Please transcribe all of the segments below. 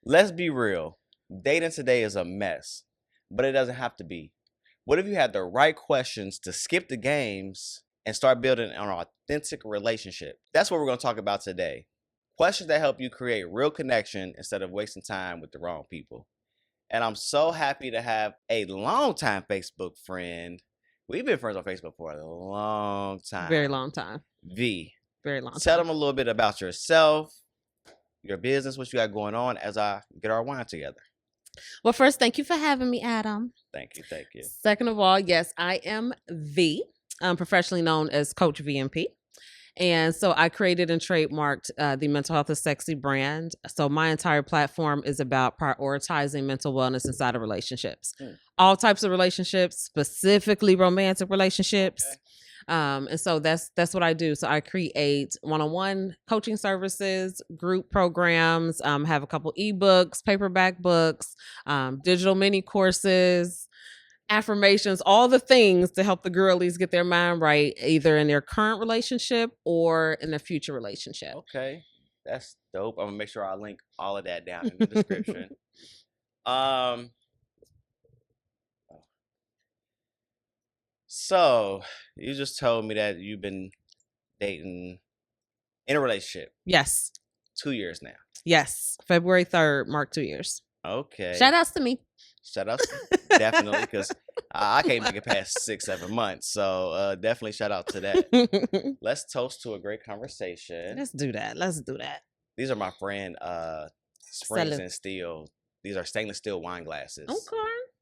Let's be real. Dating today is a mess, but it doesn't have to be. What if you had the right questions to skip the games and start building an authentic relationship? That's what we're going to talk about today. Questions that help you create real connection instead of wasting time with the wrong people. And I'm so happy to have a longtime Facebook friend. We've been friends on Facebook for a long time. Very long time. V. Very long time. Tell them a little bit about yourself, your business, what you got going on as I get our wine together. Well, first, thank you for having me, Adam. Thank you. Second of all, yes, I am V. I'm professionally known as Coach Vee. And so I created and trademarked the Mental Health is Sexy brand. So my entire platform is about prioritizing mental wellness inside of relationships. All types of relationships, specifically romantic relationships. Okay. And so that's what I do. So I create one-on-one coaching services, group programs, have a couple ebooks, paperback books, digital mini courses, affirmations, all the things to help the girlies get their mind right, either in their current relationship or in their future relationship. Okay. That's dope. I'm gonna make sure I link all of that down in the description. So you just told me that you've been dating in a relationship. Yes. 2 years now. Yes. February 3rd marked 2 years. Okay. Shout outs to me. Shout outs, definitely, because I can't make it past 6-7 months. So definitely shout out to that. Let's toast to a great conversation. Let's do that. These are my friend Springs and Steel. These are stainless steel wine glasses. Okay.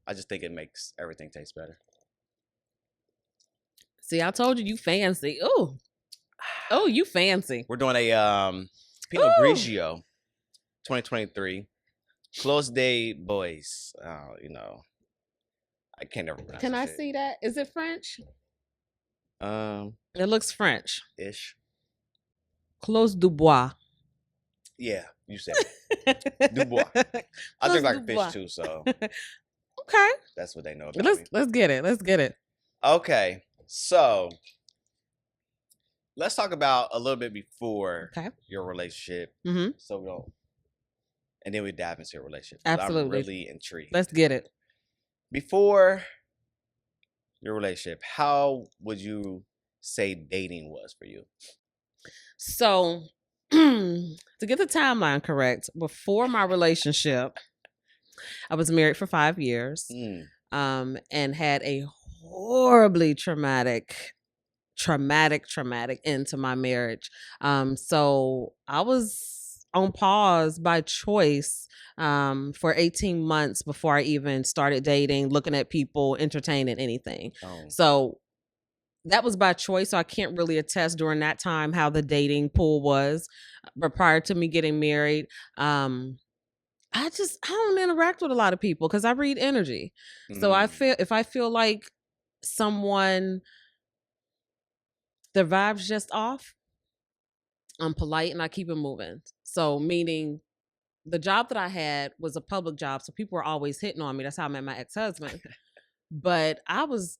I just think it makes everything taste better. See, I told you fancy. Oh, you fancy. We're doing a Pinot Grigio 2023. Close Day Boys. I can't never pronounce it. Can I see that? Is it French? It looks French. Ish. Clos du Bois. Yeah, you said it. Dubois. I drink like a fish too, so. Okay. That's what they know about me. Let's get it. Okay. So let's talk about a little bit before your relationship. Mm-hmm. So we don't, and then we dive into your relationship. Absolutely. I'm really intrigued. Let's get it. Before your relationship, how would you say dating was for you? So to get the timeline correct, before my relationship, I was married for 5 years, and had a horribly traumatic end to my marriage. So I was on pause by choice for 18 months before I even started dating, looking at people, entertaining anything. So that was by choice. So I can't really attest during that time how the dating pool was. But prior to me getting married, I don't interact with a lot of people because I read energy. So if I feel like someone, their vibe's just off, I'm polite and I keep it moving. So meaning the job that I had was a public job, so people were always hitting on me. That's how I met my ex-husband. But I was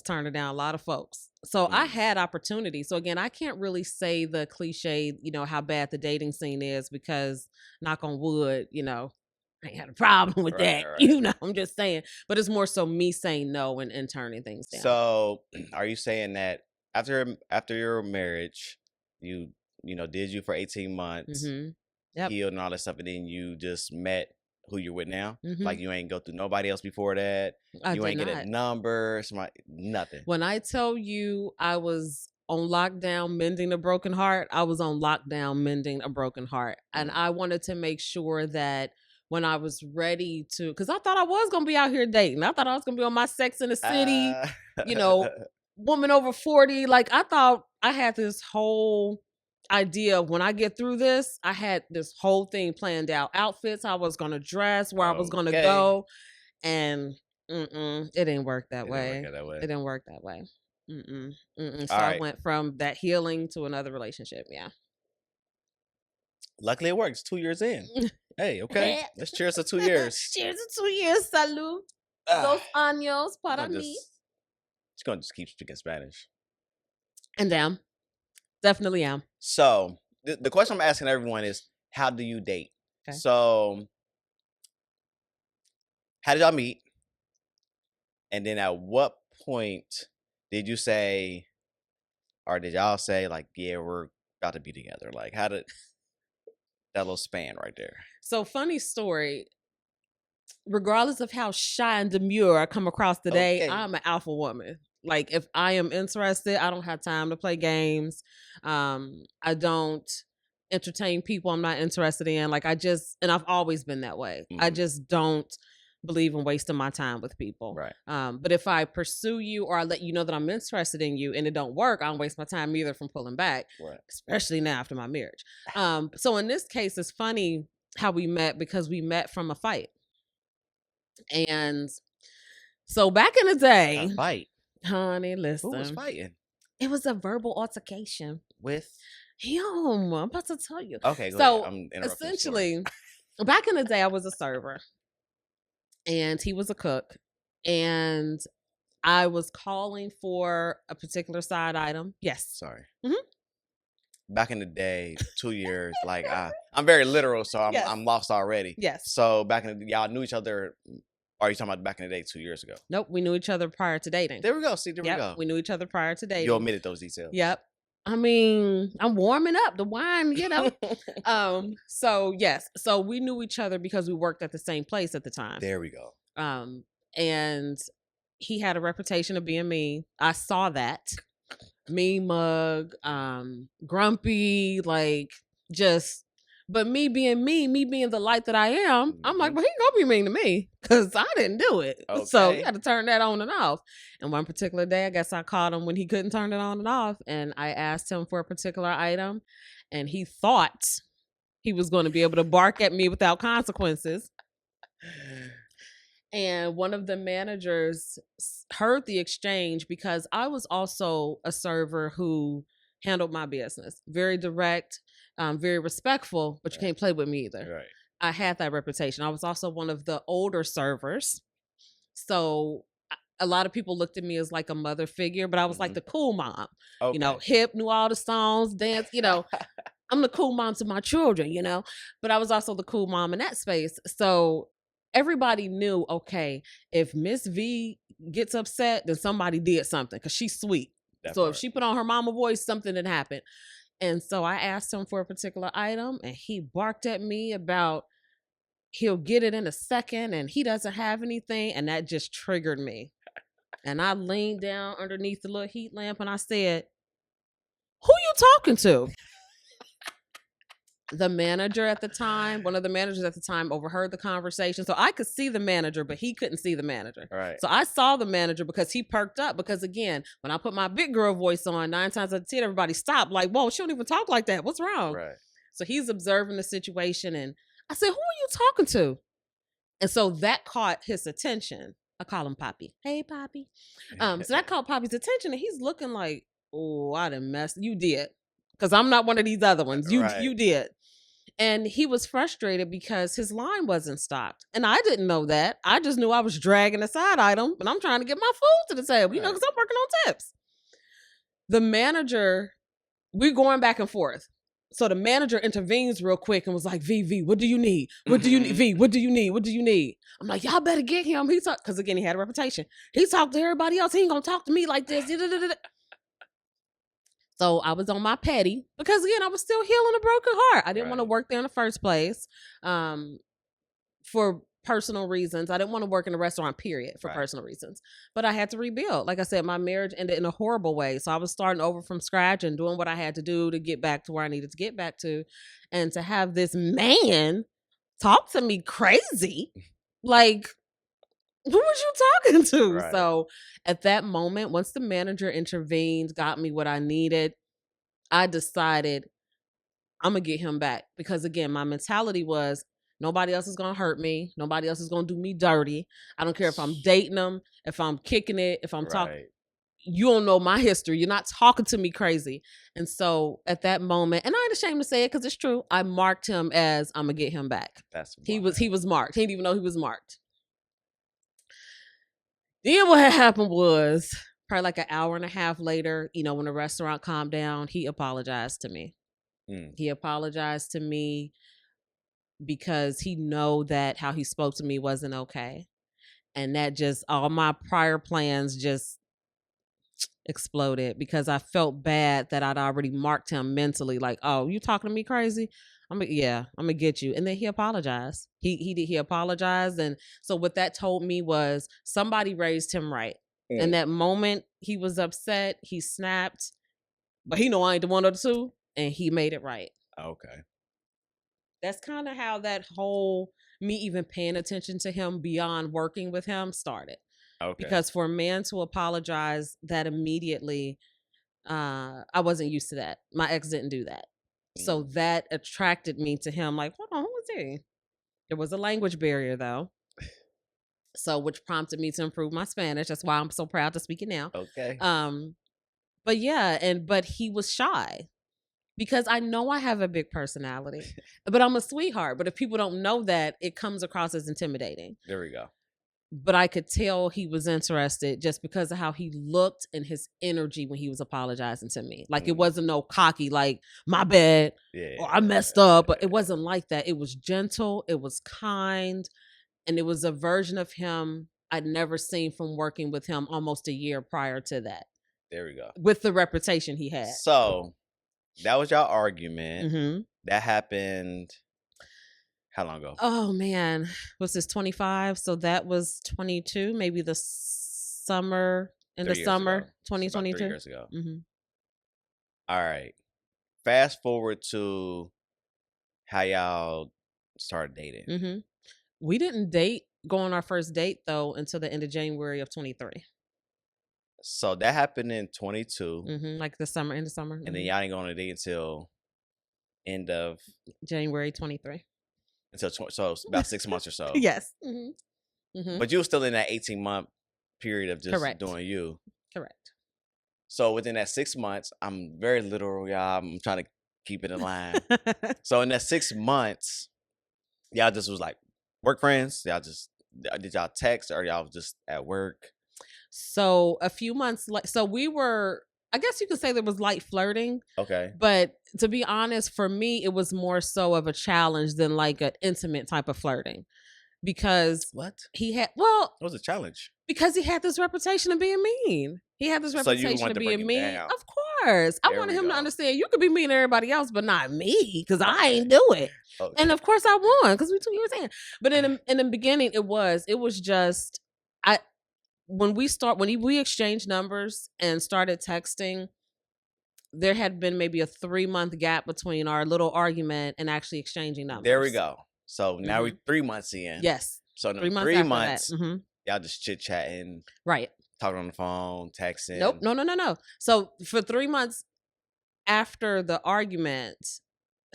turning down a lot of folks. So I had opportunity. So again, I can't really say the cliche, how bad the dating scene is because knock on wood, I ain't had a problem with that. Right. I'm just saying. But it's more so me saying no and turning things down. So are you saying that after your marriage, you did you for 18 months, healed and all that stuff, and then you just met who you're with now? Like you ain't go through nobody else before that? You ain't get a number, nothing? When I tell you I was on lockdown mending a broken heart, I was on lockdown mending a broken heart. And I wanted to make sure that when I was ready to, because I thought I was going to be out here dating. I thought I was going to be on my Sex in the City, woman over 40. Like I thought I had this whole idea of when I get through this, I had this whole thing planned out. Outfits I was going to dress, where I was going to go. And it didn't work that way. It didn't work that way. So I went from that healing to another relationship. Yeah. Luckily it works. 2 years in. Hey, okay. Let's cheers to 2 years. Cheers to 2 years. Salud. Dos años para mí. She's going to just keep speaking Spanish. And am. Definitely am. So the question I'm asking everyone is, how do you date? Okay. So, how did y'all meet? And then at what point did you say, or did y'all say, like, yeah, we're about to be together? Like, how did that little span right there? So, funny story. Regardless of how shy and demure I come across today, Okay. I'm an alpha woman. Like, if I am interested, I don't have time to play games. I don't entertain people I'm not interested in. Like, and I've always been that way. I Mhm. just don't believe in wasting my time with people. Right. But if I pursue you or I let you know that I'm interested in you and it don't work, I don't waste my time either from pulling back, Right. especially now after my marriage. So in this case, it's funny how we met because we met from a fight. And so back in the A day, fight. honey, Who was listen, fighting? it was a verbal altercation. With? I'm about to tell you. Okay, go ahead. So I'm interrupting the story. essentially, back in the day, I was a server and he was a cook. And I was calling for a particular side item. Yes. Sorry. Mhm. Back in the day, 2 years, like I'm very literal, so Yes. I'm lost already. Yes. So back in the y'all knew each other. Or are you talking about back in the day 2 years ago? Nope. We knew each other prior to dating. There we go. See, there we go. We knew each other prior to dating. You omitted those details. Yep. I mean, I'm warming up the wine, you know. So yes. So we knew each other because we worked at the same place at the time. There we go. And he had a reputation of being mean. I saw that. Mean mug, grumpy, like just but me being me being the light that I am, I'm like, well, he gonna be mean to me because I didn't do it. So you got to turn that on and off. And one particular day, I guess I caught him when he couldn't turn it on and off. And I asked him for a particular item, and he thought he was going to be able to bark at me without consequences. And one of the managers heard the exchange because I was also a server who handled my business. Very direct, very respectful, but you can't play with me either. Right. I had that reputation. I was also one of the older servers. So a lot of people looked at me as like a mother figure, but I was like the cool mom. Okay. You know, hip, knew all the songs, dance, you know. I'm the cool mom to my children, you know. But I was also the cool mom in that space. So everybody knew, okay, if Miss V gets upset, then somebody did something because she's sweet. If she put on her mama voice, something had happened. And so I asked him for a particular item and he barked at me about he'll get it in a second and he doesn't have anything. And that just triggered me. And I leaned down underneath the little heat lamp and I said, who you talking to? The manager at the time, one of the managers at the time overheard the conversation. So I could see the manager, but he couldn't see the manager. Right. So I saw the manager because he perked up because again, when I put my big girl voice on, 9 times out of 10, everybody stopped like, whoa, she don't even talk like that. What's wrong? Right. So he's observing the situation and I said, who are you talking to? And so that caught his attention. I call him Poppy. Hey, Poppy. So that caught Poppy's attention and he's looking like, oh, I done messed. You did. Because I'm not one of these other ones. You did. And he was frustrated because his line wasn't stocked. And I didn't know that. I just knew I was dragging a side item, but I'm trying to get my food to the table, you know, because I'm working on tips. The manager, we're going back and forth. So the manager intervenes real quick and was like, V, what do you need? What do you need? V, what do you need? What do you need? I'm like, y'all better get him. Because again, he had a reputation. He talked to everybody else. He ain't going to talk to me like this. So I was on my petty because again, I was still healing a broken heart. I didn't want to work there in the first place for personal reasons. I didn't want to work in a restaurant, period, for personal reasons. But I had to rebuild. Like I said, my marriage ended in a horrible way. So I was starting over from scratch and doing what I had to do to get back to where I needed to get back to. And to have this man talk to me crazy, like, who was you talking to? Right. So at that moment, once the manager intervened, got me what I needed, I decided I'm going to get him back. Because again, my mentality was nobody else is going to hurt me. Nobody else is going to do me dirty. I don't care if I'm dating him, if I'm kicking it, if I'm talking. You don't know my history. You're not talking to me crazy. And so at that moment, and I ain't ashamed to say it because it's true, I marked him as I'm going to get him back. He was marked. He didn't even know he was marked. Then what had happened was probably like an hour and a half later, you know, when the restaurant calmed down, he apologized to me. He apologized to me because he know that how he spoke to me wasn't okay. And that just all my prior plans just exploded because I felt bad that I'd already marked him mentally like, oh, you talking to me crazy? I'm gonna get you. And then he apologized. He apologized. And so what that told me was somebody raised him right. In that moment, he was upset, he snapped, but he know I ain't the one of the two, and he made it right. Okay. That's kind of how that whole me even paying attention to him beyond working with him started. Okay. Because for a man to apologize that immediately, I wasn't used to that. My ex didn't do that. So that attracted me to him. Like, hold on, who was he? There was a language barrier though. So which prompted me to improve my Spanish. That's why I'm so proud to speak it now. Okay. But yeah, but he was shy. Because I know I have a big personality, but I'm a sweetheart. But if people don't know that, it comes across as intimidating. There we go. But I could tell he was interested just because of how he looked and his energy when he was apologizing to me. Like it wasn't no cocky, like my bad, or I messed up. But it wasn't like that. It was gentle. It was kind. And it was a version of him I'd never seen from working with him almost a year prior to that. There we go. With the reputation he had. So that was y'all argument. Mm-hmm. That happened how long ago? Oh man, was this 25? So that was 22, maybe the summer, in the summer, 2022. 3 years ago. Mm-hmm. All right. Fast forward to how y'all started dating. Mm-hmm. We didn't go on our first date though until the end of January of 23. So that happened in 22. Mm-hmm. Like the summer, end of summer. And then y'all ain't going on a date until end of January 23. So it's about 6 months or so. Yes. Mm-hmm. Mm-hmm. But you were still in that 18-month period of just Correct. doing you. Correct. So within that 6 months, I'm very literal, y'all. I'm trying to keep it in line. So in that 6 months, y'all just was like work friends. Did y'all text or y'all just at work? So a few months so we were, I guess you could say there was light flirting. Okay. But to be honest, for me, it was more so of a challenge than like an intimate type of flirting. Because what? It was a challenge. Because he had this reputation of being mean. He had this reputation of being mean. Down. Of course. I wanted him to understand you could be mean to everybody else, but not me, because I ain't do it. Okay. And of course I won, because we 2 years in. But in the beginning, it was just when we exchanged numbers and started texting, there had been maybe a 3-month gap between our little argument and actually exchanging numbers. There we go. So now we're 3 months in. Yes. So in 3 months, y'all just chit-chatting. Right. Talking on the phone, texting. Nope. No. So for 3 months after the argument,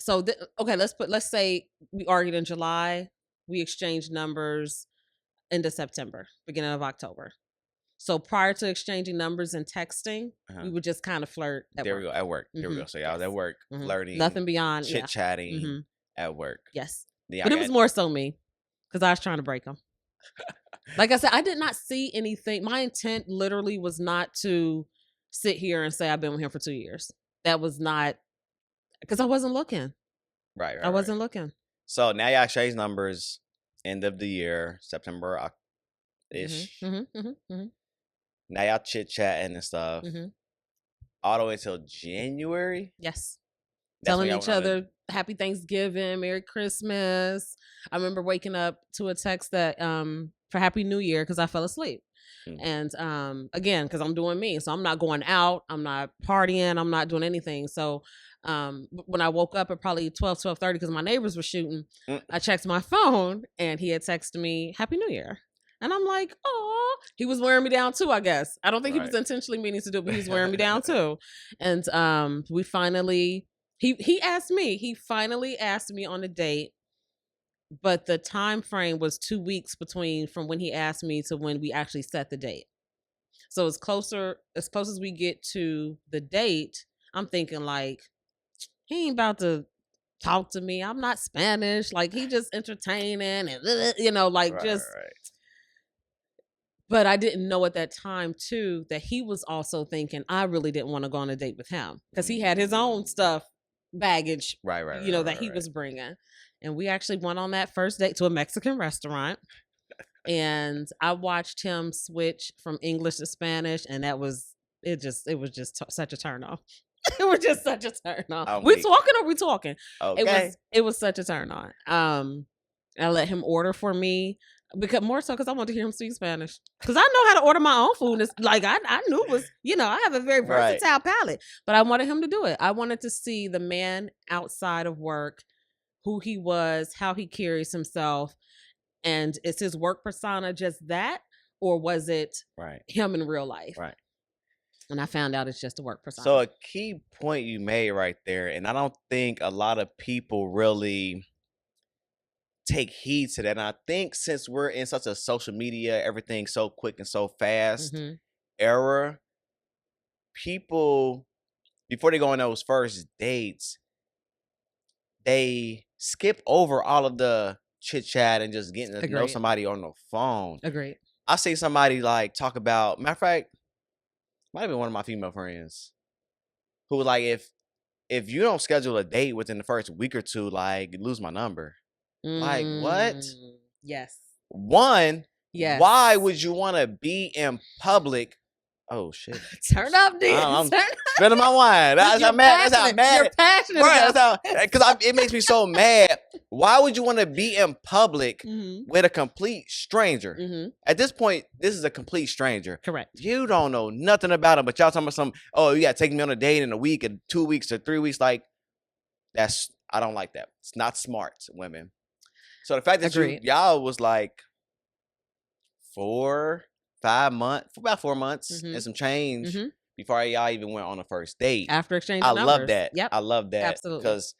let's say we argued in July, we exchanged numbers into September, beginning of October. So prior to exchanging numbers and texting, we would just kind of flirt at work. We go, at work. There we go. So y'all was at work, flirting. Nothing beyond. Chit-chatting at work. Yes. But it was more so me, because I was trying to break him. Like I said, I did not see anything. My intent literally was not to sit here and say I've been with him for 2 years. That was not, because I wasn't looking. Right. I wasn't looking. So now y'all exchange numbers, end of the year, September-ish. Now y'all chit-chatting and stuff. All the way until January? Yes. Telling each other Happy Thanksgiving, Merry Christmas. I remember waking up to a text that for Happy New Year, because I fell asleep. And again, because I'm doing me. So I'm not going out. I'm not partying. I'm not doing anything. So when I woke up at probably 12:30, because my neighbors were shooting, I checked my phone and he had texted me Happy New Year. And I'm like, oh, he was wearing me down too, I guess. I don't think he was intentionally meaning to do it, but he was wearing me down too. And we finally, he finally asked me on a date, but the time frame was 2 weeks from when he asked me to when we actually set the date. So as close as we get to the date, I'm thinking like, he ain't about to talk to me. I'm not Spanish. Like, he just entertaining and, just. Right. But I didn't know at that time, too, that he was also thinking I really didn't want to go on a date with him, because he had his own stuff baggage, Right. that he was bringing. And we actually went on that first date to a Mexican restaurant. And I watched him switch from English to Spanish, and it was just such a turn off. It was just such a turn on. I'm We weak. talking or we talking? Okay. It was such a turn on. I let him order for me because I wanted to hear him speak Spanish. Because I know how to order my own food. And it's like I knew it was, I have a very Right. versatile palate. But I wanted him to do it. I wanted to see the man outside of work, who he was, how he carries himself, and is his work persona just that, or was it Right. him in real life? Right. And I found out it's just a work persona. So a key point you made right there, and I don't think a lot of people really take heed to that. And I think since we're in such a social media, everything so quick and so fast era, people, before they go on those first dates, they skip over all of the chit chat and just getting to know somebody on the phone. Agreed. I see somebody like talk about, matter of fact, might have been one of my female friends who was like, if you don't schedule a date within the first week or two, like, you lose my number. Like, what? Yes. One, yes. Why would you want to be in public? Oh shit! Turn up, dude. I'm spilling my wine. That's how mad. That's how mad. You're passionate. Right, that's how. Because it makes me so mad. Why would you want to be in public with a complete stranger? At this point, this is a complete stranger. Correct. You don't know nothing about him, but y'all talking about some. Oh, you got to take me on a date in a week, or 2 weeks, or 3 weeks. Like, I don't like that. It's not smart, women. So the fact that y'all was like 4, 5 months, about 4 months and some change before y'all even went on a first date. After exchanging numbers. numbers. Love that. Yep. I love that. Absolutely. Because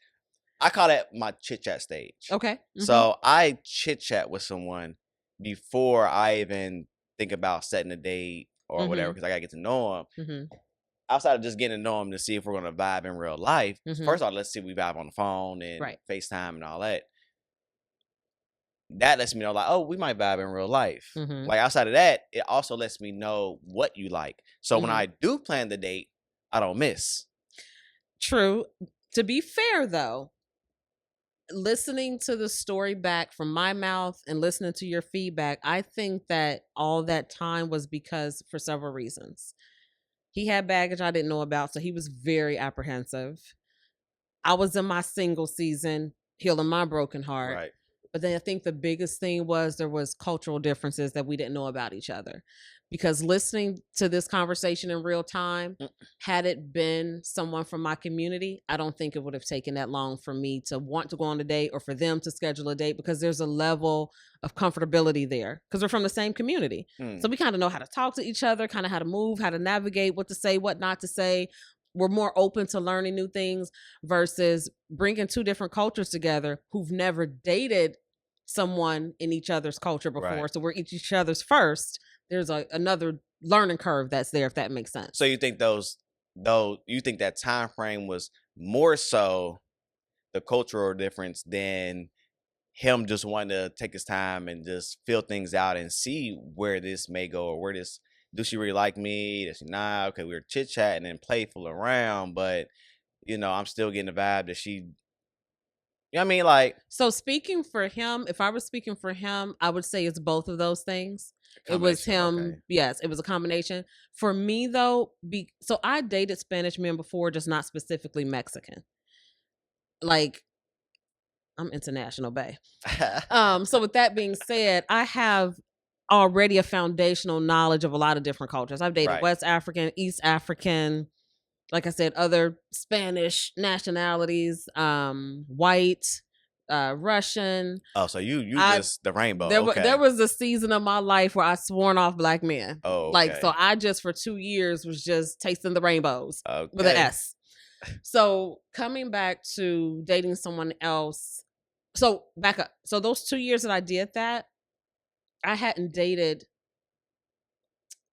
I call that my chit chat stage. Okay. So I chit chat with someone before I even think about setting a date or whatever, because I got to get to know them. Outside of just getting to know them to see if we're going to vibe in real life. First of all, let's see if we vibe on the phone and FaceTime and all that. That lets me know, like, oh, we might vibe in real life. Like, outside of that, it also lets me know what you like. So when I do plan the date, I don't miss. True. To be fair, though, listening to the story back from my mouth and listening to your feedback, I think that all that time was because for several reasons. He had baggage I didn't know about, so he was very apprehensive. I was in my single season, healing my broken heart. Right. But then I think the biggest thing was there was cultural differences that we didn't know about each other. Because listening to this conversation in real time, had it been someone from my community, I don't think it would have taken that long for me to want to go on a date or for them to schedule a date, because there's a level of comfortability there because we're from the same community. So we kind of know how to talk to each other, kind of how to move, how to navigate, what to say, what not to say. We're more open to learning new things versus bringing two different cultures together who've never dated someone in each other's culture before. Right. So we're each other's first. There's another learning curve that's there, if that makes sense. So you think you think that time frame was more so the cultural difference than him just wanting to take his time and just feel things out and see where this may go, or where this, do she really like me? Does she not? Okay, we were chit chatting and playful around, but I'm still getting the vibe that she, you know what I mean? Like, so speaking for him, if I was speaking for him, I would say it's both of those things. It was him. Okay. Yes, it was a combination. For me, though, so I dated Spanish men before, just not specifically Mexican. Like, I'm international, bae. So with that being said, I have already a foundational knowledge of a lot of different cultures. I've dated West African, East African, like I said, other Spanish nationalities, white, Russian. Oh, so you just the rainbow. There was a season of my life where I sworn off black men. Oh, okay. Like, so I just for 2 years was just tasting the rainbows with an S. So coming back to dating someone else. So back up. So those 2 years that I did that, I hadn't dated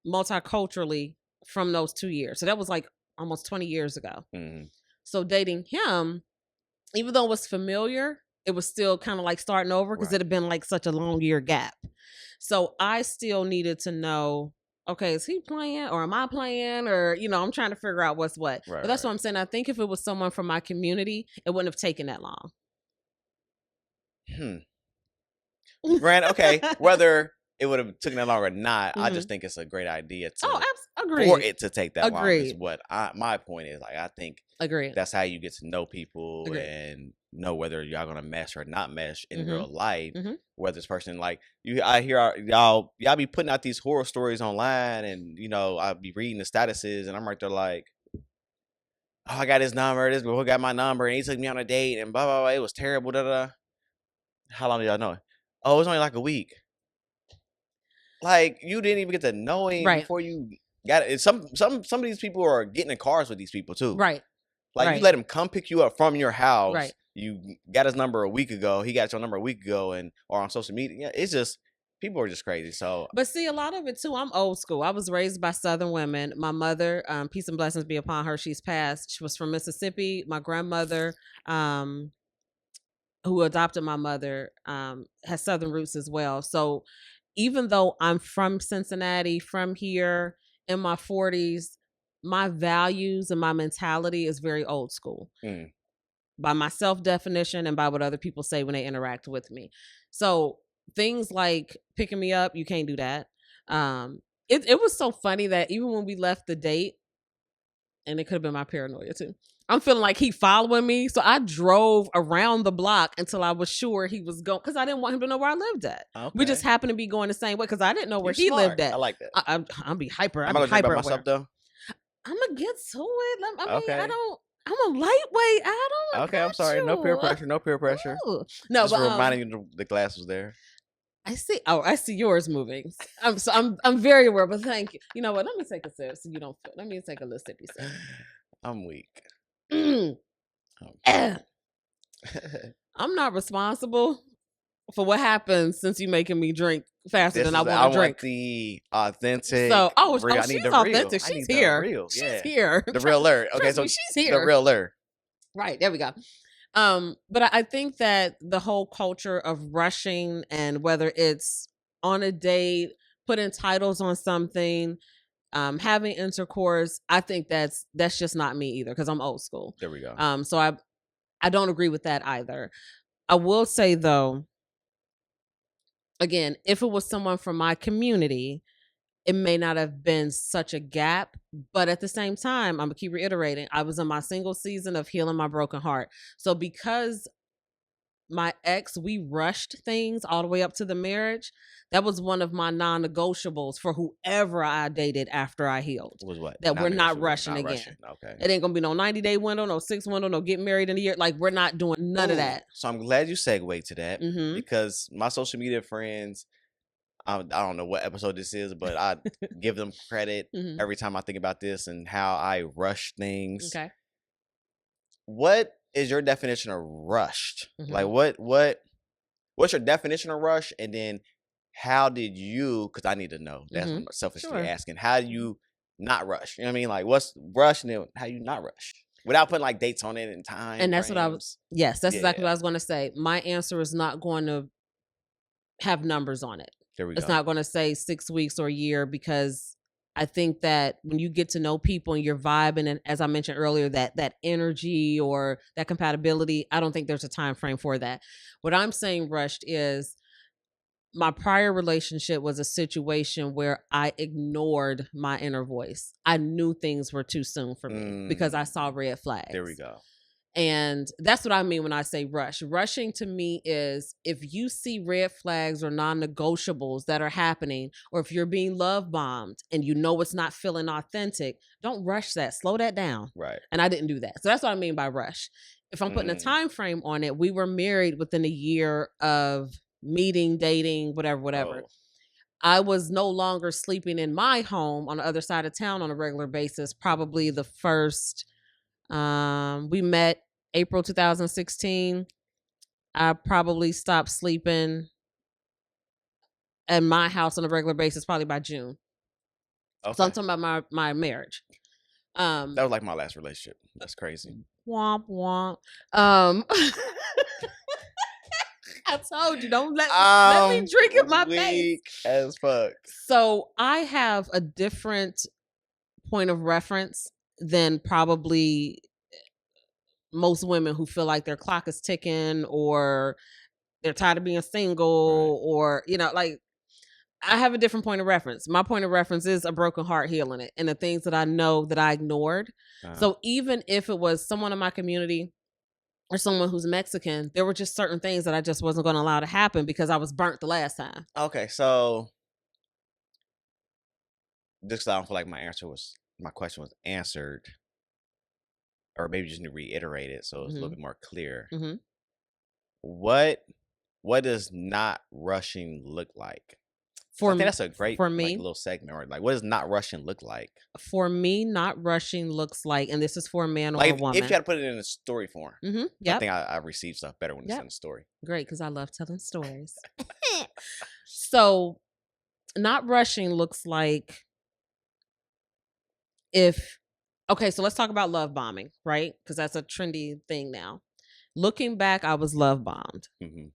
multiculturally from those 2 years. So that was like almost 20 years ago. So dating him, even though it was familiar, it was still kind of like starting over because it had been like such a long year gap. So I still needed to know, okay, is he playing or am I playing? Or, I'm trying to figure out what's what. Right, But that's what right. I'm saying. I think if it was someone from my community, it wouldn't have taken that long. Granted, okay, whether it would have taken that long or not, I just Mhm. think it's a great idea Oh, for agreed. it to take that long is Agreed. what my point is. Like, I think Agreed. that's how you get to know people Agreed. and know whether y'all gonna mesh or not mesh in Mhm. real life. Mhm. Whether this person like I hear y'all be putting out these horror stories online, and I'll be reading the statuses, and I'm right there like, oh, I got his number. This boy got my number, and he took me on a date, and blah blah blah. It was terrible. Da da. Da. How long do y'all know? Oh, it was only like a week. Like, you didn't even get to know him Right. before you got it. Some of these people are getting in cars with these people too. Right. Like, you Right. let him come pick you up from your house. Right. You got his number a week ago. He got your number a week ago, or on social media. Yeah, it's just people are just crazy. So But see, a lot of it too, I'm old school. I was raised by Southern women. My mother, peace and blessings be upon her, she's passed. She was from Mississippi. My grandmother, who adopted my mother, has Southern roots as well. So even though I'm from Cincinnati, from here, in my 40s, my values and my mentality is very old school by my self definition and by what other people say when they interact with me. So things like picking me up, you can't do that. It was so funny that even when we left the date, and it could have been my paranoia too, I'm feeling like he following me. So I drove around the block until I was sure he was going, because I didn't want him to know where I lived at. okay, We just happened to be going the same way because I didn't know where you he lived smart. at. I like that. I'll be hyper. I'm I'll be gonna drink by hyper myself aware. though. I'm gonna get to it. I mean, Okay. I'm a lightweight. I don't. Okay, I'm sorry. No peer pressure. No peer pressure. Ooh. No, Just but reminding you the glass was there. I see. Oh, I see yours moving. I'm very aware. But thank you. You know what? Let me take a sip so you don't feel. Let me take a little sippy sip. I'm weak. Okay. I'm not responsible for what happens since you making me drink faster than I want to drink. Want the authentic. So, I need she's the authentic. real. She's here. Real. Yeah. She's here. The real alert. Okay, so she's here. The real alert. Right, there we go. But I think that the whole culture of rushing, and whether it's on a date, putting titles on something, having intercourse, I think that's just not me either, because I'm old school. There we go. So I don't agree with that either. I will say though, again, if it was someone from my community, it may not have been such a gap, but at the same time, I'm gonna keep reiterating, I was in my single season of healing my broken heart. So because my ex, we rushed things all the way up to the marriage, that was one of my non-negotiables for whoever I dated after I healed. Was what? That we're not rushing again. Okay. It ain't gonna be no 90-day window, no 6 window, no getting married in a year. Like, we're not doing none of that. So I'm glad you segued to that, Mhm. because my social media friends, I don't know what episode this is, but I give them credit Mhm. every time I think about this and how I rush things. Okay. What is your definition of rushed? Mhm. Like, what's your definition of rush? And then how did you, because I need to know, that's Mhm. selfishly Sure. asking, how do you not rush? You know what I mean? Like, what's rush, and then how you not rush without putting like dates on it and time. And that's what I was. Yes, that's exactly what I was going to say. My answer is not going to have numbers on it. There we go. It's not going to say 6 weeks or a year, because I think that when you get to know people and you're vibing, and as I mentioned earlier, that energy or that compatibility, I don't think there's a time frame for that. What I'm saying rushed is, my prior relationship was a situation where I ignored my inner voice. I knew things were too soon for me because I saw red flags. There we go. And that's what I mean when I say rush. Rushing to me is if you see red flags or non-negotiables that are happening, or if you're being love bombed and you know it's not feeling authentic, don't rush that. Slow that down. Right. And I didn't do that. So that's what I mean by rush. If I'm putting a time frame on it, we were married within a year of meeting, dating, whatever. I was no longer sleeping in my home on the other side of town on a regular basis. Probably the first, we met April 2016. I probably stopped sleeping at my house on a regular basis probably by June. Okay. So I'm talking about my marriage. That was like my last relationship. That's crazy. Womp womp. I told you, don't let me I'm drink in my face. weak as fuck. So I have a different point of reference than probably most women who feel like their clock is ticking or they're tired of being single or, like I have a different point of reference. My point of reference is a broken heart healing it and the things that I know that I ignored. So even if it was someone in my community or someone who's Mexican, there were just certain things that I just wasn't going to allow to happen because I was burnt the last time. Okay, so this I don't feel like my question was answered, or maybe just need to reiterate it so it's a little bit more clear. Mm-hmm. What does not rushing look like? I think that's a great for like me, little segment, or like what does not rushing look like? For me, not rushing looks like, and this is for a man or Like a woman. if you had to put it in a story form. Mm-hmm. I Yep. think I receive stuff better when it's in a story. Great, because I love telling stories. So, not rushing looks like so let's talk about love bombing, right? Because that's a trendy thing now. Looking back, I was love bombed. Mm-hmm.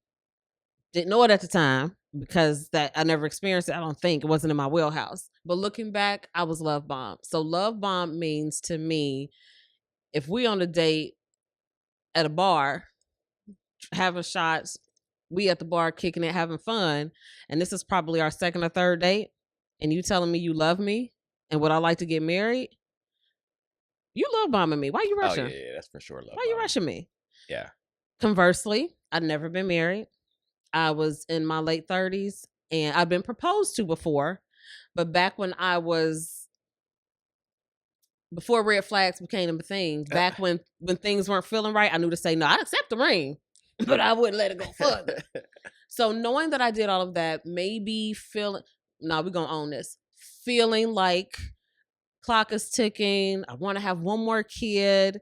Didn't know it at the time because that I never experienced it. I don't think it wasn't in my wheelhouse. But looking back, I was love bombed. So love bomb means to me, if we on a date at a bar, having shots, we at the bar kicking it, having fun, and this is probably our second or third date, and you telling me you love me and would I like to get married? You love bombing me. Why you rushing? Oh yeah, that's for sure. Why you rushing me? Yeah. Conversely, I'd never been married. I was in my late 30s and I've been proposed to before, but back when before red flags became a thing, back when things weren't feeling right, I knew to say no. I'd accept the ring, but I wouldn't let it go further. So knowing that I did all of that, maybe we're gonna own this. Feeling like clock is ticking. I want to have one more kid,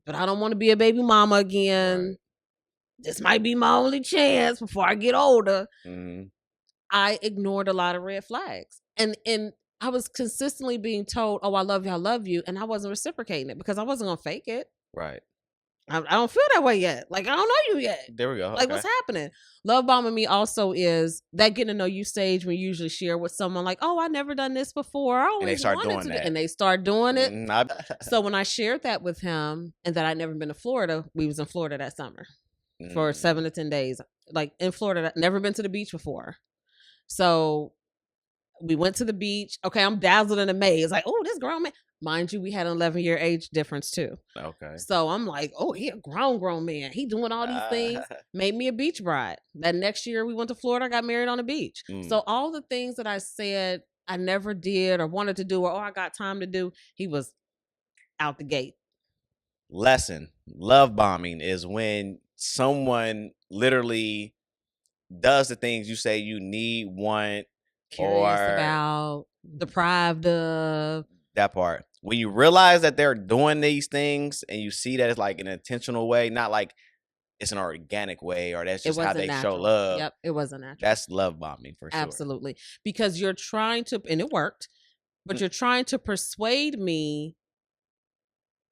but I don't want to be a baby mama again. Right. This might be my only chance before I get older. Mm-hmm. I ignored a lot of red flags. And I was consistently being told, oh, I love you. And I wasn't reciprocating it because I wasn't going to fake it. Right. I don't feel that way yet. Like, I don't know you yet. There we go. Like, what's happening? Love bombing me also is that getting to know you stage when you usually share with someone like, oh, I never done this before. I always wanted to. And they start doing it. So when I shared that with him and that I'd never been to Florida, we was in Florida that summer for 7 to 10 days. Like in Florida, never been to the beach before. So we went to the beach. Okay, I'm dazzled and amazed. Like, oh, this grown man. Mind you, we had an 11-year age difference too. Okay. So I'm like, oh, he a grown man. He doing all these things. Made me a beach bride. That next year we went to Florida, got married on the beach. So all the things that I said I never did or wanted to do or I got time to do, he was out the gate. Lesson. Love bombing is when someone literally does the things you say you need, want, curious about, deprived of. That part. When you realize that they're doing these things and you see that it's like an intentional way, not like it's an organic way or that's just how they show love. Yep, it wasn't natural. That's love bombing for sure. Absolutely. Because you're trying to, and it worked, but you're trying to persuade me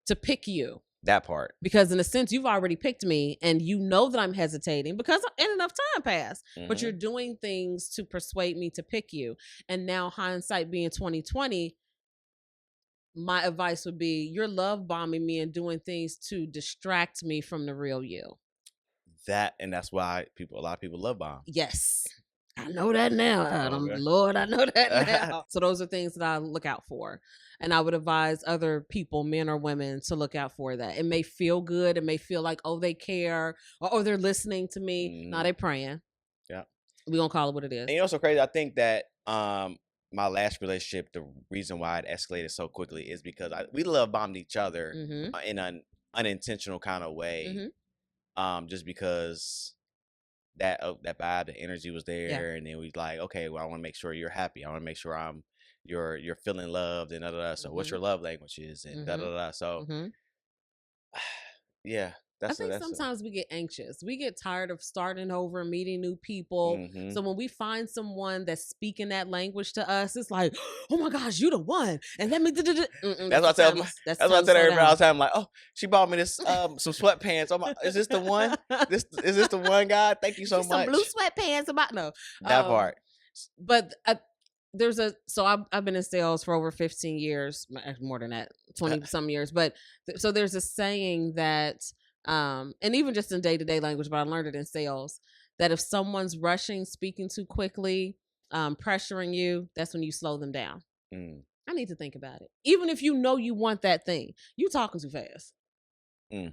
to pick you. That part. Because in a sense, you've already picked me and you know that I'm hesitating because ain't enough time passed. But you're doing things to persuade me to pick you. And now hindsight being 2020, my advice would be you're love bombing me and doing things to distract me from the real you. That's why a lot of people love bomb. Yes. I know that now, Adam. Okay. Lord, I know that now. So those are things that I look out for. And I would advise other people, men or women, to look out for that. It may feel good. It may feel like, oh, they care or they're listening to me. No, they praying. Yeah. We're going to call it what it is. And you know what's so crazy? I think that my last relationship, the reason why it escalated so quickly is because we love bombed each other in an unintentional kind of way. Just because that vibe, the energy was there, and then we like, okay, well, I want to make sure you're happy. I want to make sure you're feeling loved and da da da. So, what's your love language is and da da da. So, yeah, I think sometimes we get anxious. We get tired of starting over, meeting new people. Mm-hmm. So when we find someone that's speaking that language to us, it's like, oh my gosh, you the one. And let me That's what I tell everybody all the time. Like, oh, she bought me this some sweatpants. Oh my, is this the one? Is this the one, God? Thank you so much. Some blue sweatpants about that part. But I've been in sales for over 15 years, more than that, 20 some years. But so there's a saying that, and even just in day-to-day language, but I learned it in sales, that if someone's rushing, speaking too quickly, pressuring you, that's when you slow them down. I need to think about it. Even if you know you want that thing, you talking too fast.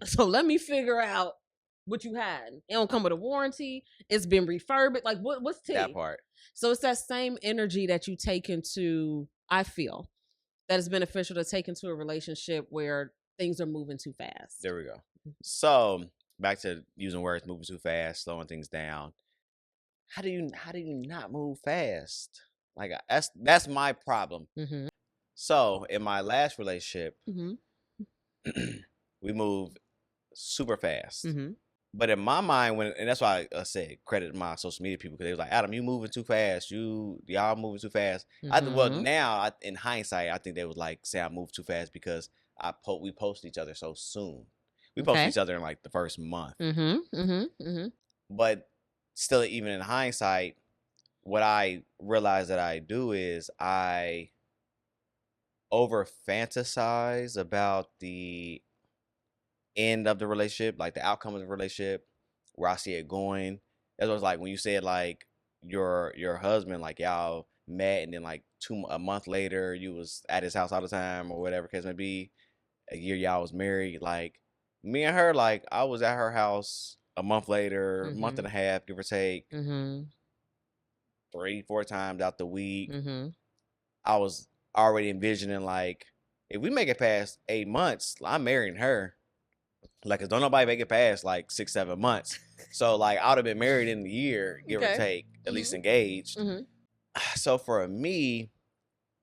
So let me figure out what you had. It don't come with a warranty. It's been refurbished. Like what's T? That part. So it's that same energy that you take into, I feel, that is beneficial to take into a relationship where things are moving too fast. There we go. So back to using words, moving too fast, slowing things down. How do you not move fast? Like that's my problem. Mm-hmm. So in my last relationship, Mm-hmm. we moved super fast. Mm-hmm. But in my mind, and that's why I said credit my social media people, because they was like, Adam, you moving too fast. Y'all moving too fast. Mm-hmm. Now in hindsight, I think they would like say I moved too fast because we post each other so soon. We post each other in like the first month. Mm-hmm. Mm-hmm. Mm-hmm. But still, even in hindsight, what I realize that I do is I over fantasize about the end of the relationship, like the outcome of the relationship, where I see it going. That's what it's like when you said like your husband, like y'all met and then like a month later you was at his house all the time or whatever case may be. A year y'all was married. Like me and her, like I was at her house a month later, month and a half, give or take, 3-4 times out the week. I was already envisioning like if we make it past 8 months, I'm marrying her. Like, 'cause don't nobody make it past like 6-7 months. So like I would have been married in a year, give or take, at least engaged. So for me,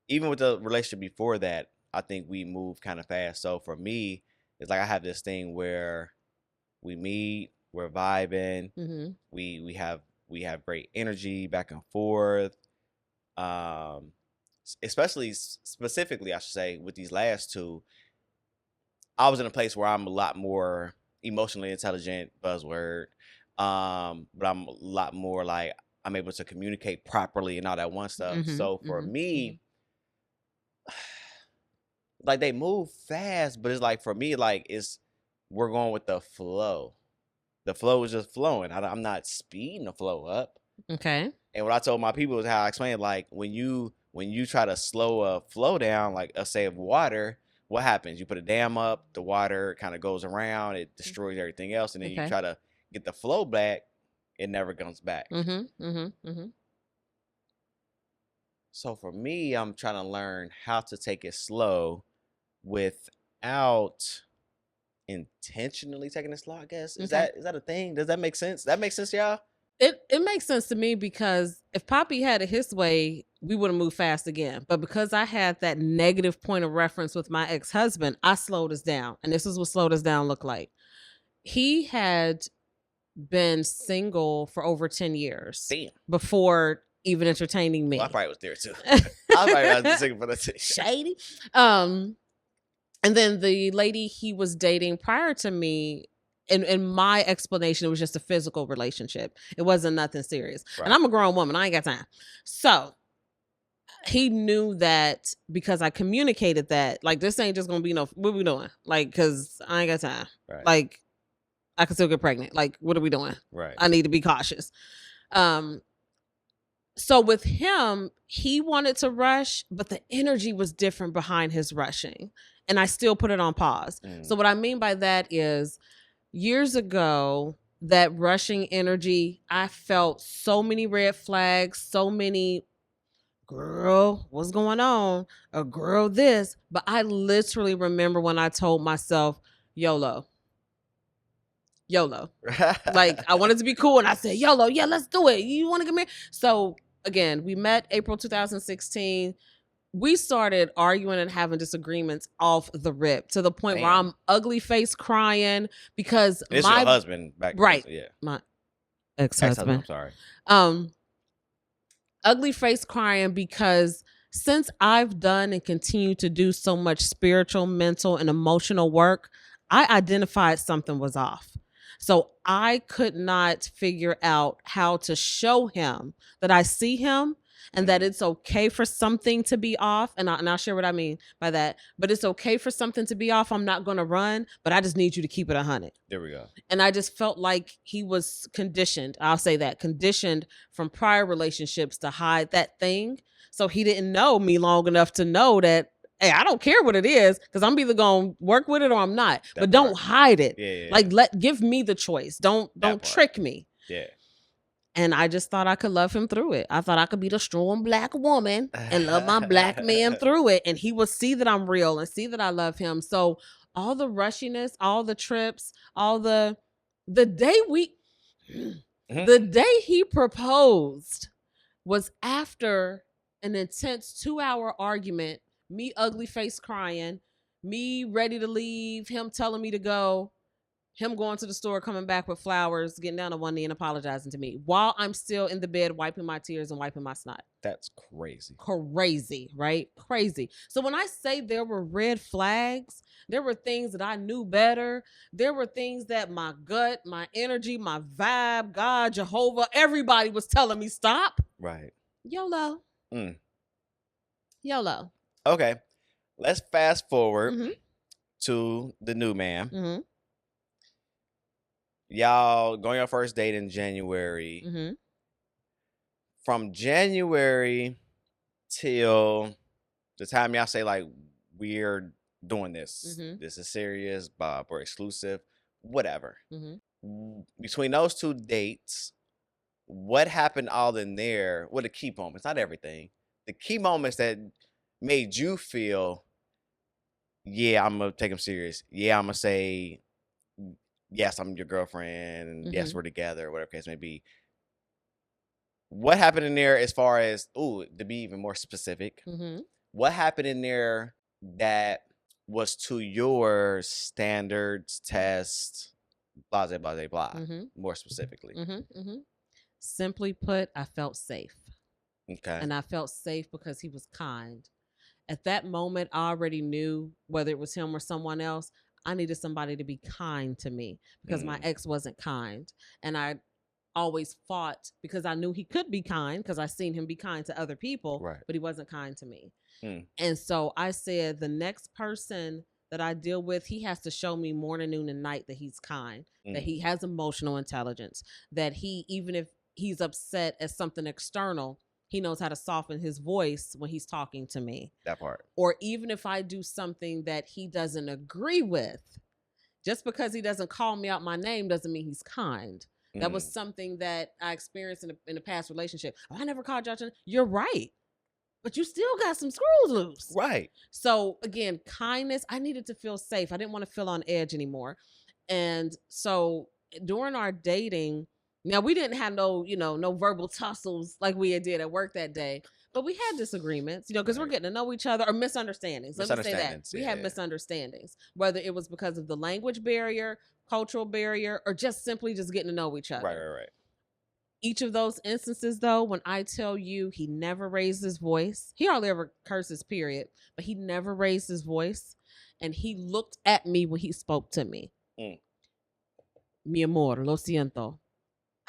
even with the relationship before that, I think we moved kind of fast. So for me, it's like I have this thing where we meet, we're vibing, we have great energy back and forth. Especially specifically, I should say, with these last two, I was in a place where I'm a lot more emotionally intelligent, buzzword. But I'm a lot more like I'm able to communicate properly and all that one stuff. So for me, like they move fast, but it's like for me, like we're going with the flow. The flow is just flowing. I'm not speeding the flow up. Okay. And what I told my people is how I explained, like when you try to slow a flow down, like a say of water, what happens? You put a dam up, the water kind of goes around, it destroys everything else, and then you try to get the flow back, it never comes back. So for me, I'm trying to learn how to take it slow without intentionally taking it slow, I guess. Is that a thing? Does that make sense? That makes sense, y'all? It makes sense to me because if Poppy had it his way, we would have moved fast again. But because I had that negative point of reference with my ex-husband, I slowed us down. And this is what slowed us down looked like. He had been single for over 10 years. Damn. Before even entertaining me. Well, I probably was there too. I probably was single for that too. Shady. And then the lady he was dating prior to me, in my explanation, it was just a physical relationship. It wasn't nothing serious. Right. And I'm a grown woman. I ain't got time. So he knew that because I communicated that, like, this ain't just going to be no, what we doing? Like, because I ain't got time. Right. Like, I can still get pregnant. Like, what are we doing? Right. I need to be cautious. So with him, he wanted to rush, but the energy was different behind his rushing. And I still put it on pause. So what I mean by that is years ago, that rushing energy, I felt so many red flags, so many, girl, what's going on? Or girl, this. But I literally remember when I told myself, YOLO. Like, I wanted to be cool. And I said, YOLO, yeah, let's do it. You want to get married? So again, we met April 2016. we started arguing and having disagreements off the rip to the point where I'm ugly face crying because This my your husband back right, yeah, my ex-husband. ex-husband. I'm sorry. Ugly face crying because since I've done and continue to do so much spiritual, mental, and emotional work, I identified something was off. So I could not figure out how to show him that I see him and that it's okay for something to be off. And I'll share what I mean by that. But it's okay for something to be off. I'm not going to run, but I just need you to keep it 100. There we go. And I just felt like he was conditioned. I'll say that conditioned from prior relationships to hide that thing. So he didn't know me long enough to know that, hey, I don't care what it is because I'm either going to work with it or I'm not. But don't hide it. Yeah. Like give me the choice. Don't trick me. Yeah. And I just thought I could love him through it. I thought I could be the strong black woman and love my black man through it. And he would see that I'm real and see that I love him. So all the rushiness, all the trips, all the day the day he proposed was after an intense 2-hour argument, me ugly face crying, me ready to leave, him telling me to go, him going to the store, coming back with flowers, getting down on one knee and apologizing to me while I'm still in the bed wiping my tears and wiping my snot. That's crazy. Crazy, right? Crazy. So when I say there were red flags, there were things that I knew better. There were things that my gut, my energy, my vibe, God, Jehovah, everybody was telling me stop. Right. YOLO. YOLO. Okay. Let's fast forward to the new man. Y'all going your first date in January. From January till the time y'all say like we're doing this, this is serious, we're exclusive, whatever. Between those 2 dates, what happened all in there? What the key moments? Not everything. The key moments that made you feel, yeah, I'm gonna take him serious. Yeah, I'm gonna say, yes, I'm your girlfriend, and yes, we're together, whatever case may be. What happened in there as far as, to be even more specific, what happened in there that was to your standards, test, blah, blah, blah, blah, more specifically? Simply put, I felt safe. Okay. And I felt safe because he was kind. At that moment, I already knew whether it was him or someone else, I needed somebody to be kind to me because my ex wasn't kind. And I always fought because I knew he could be kind because I seen him be kind to other people, but he wasn't kind to me. And so I said, the next person that I deal with, he has to show me morning, noon, and night that he's kind, that he has emotional intelligence, that he, even if he's upset at something external, he knows how to soften his voice when he's talking to me. That part. Or even if I do something that he doesn't agree with, just because he doesn't call me out my name doesn't mean he's kind. That was something that I experienced in a past relationship. I never called you out. You're right. But you still got some screws loose. Right. So again, kindness, I needed to feel safe. I didn't want to feel on edge anymore. And so during our dating, now we didn't have no verbal tussles like we did at work that day, but we had disagreements, because we're getting to know each other, or misunderstandings. Let me say that. We had misunderstandings, whether it was because of the language barrier, cultural barrier, or just simply just getting to know each other. Right. Each of those instances, though, when I tell you he never raised his voice, he hardly ever curses, period, but he never raised his voice, and he looked at me when he spoke to me. Mi amor, lo siento.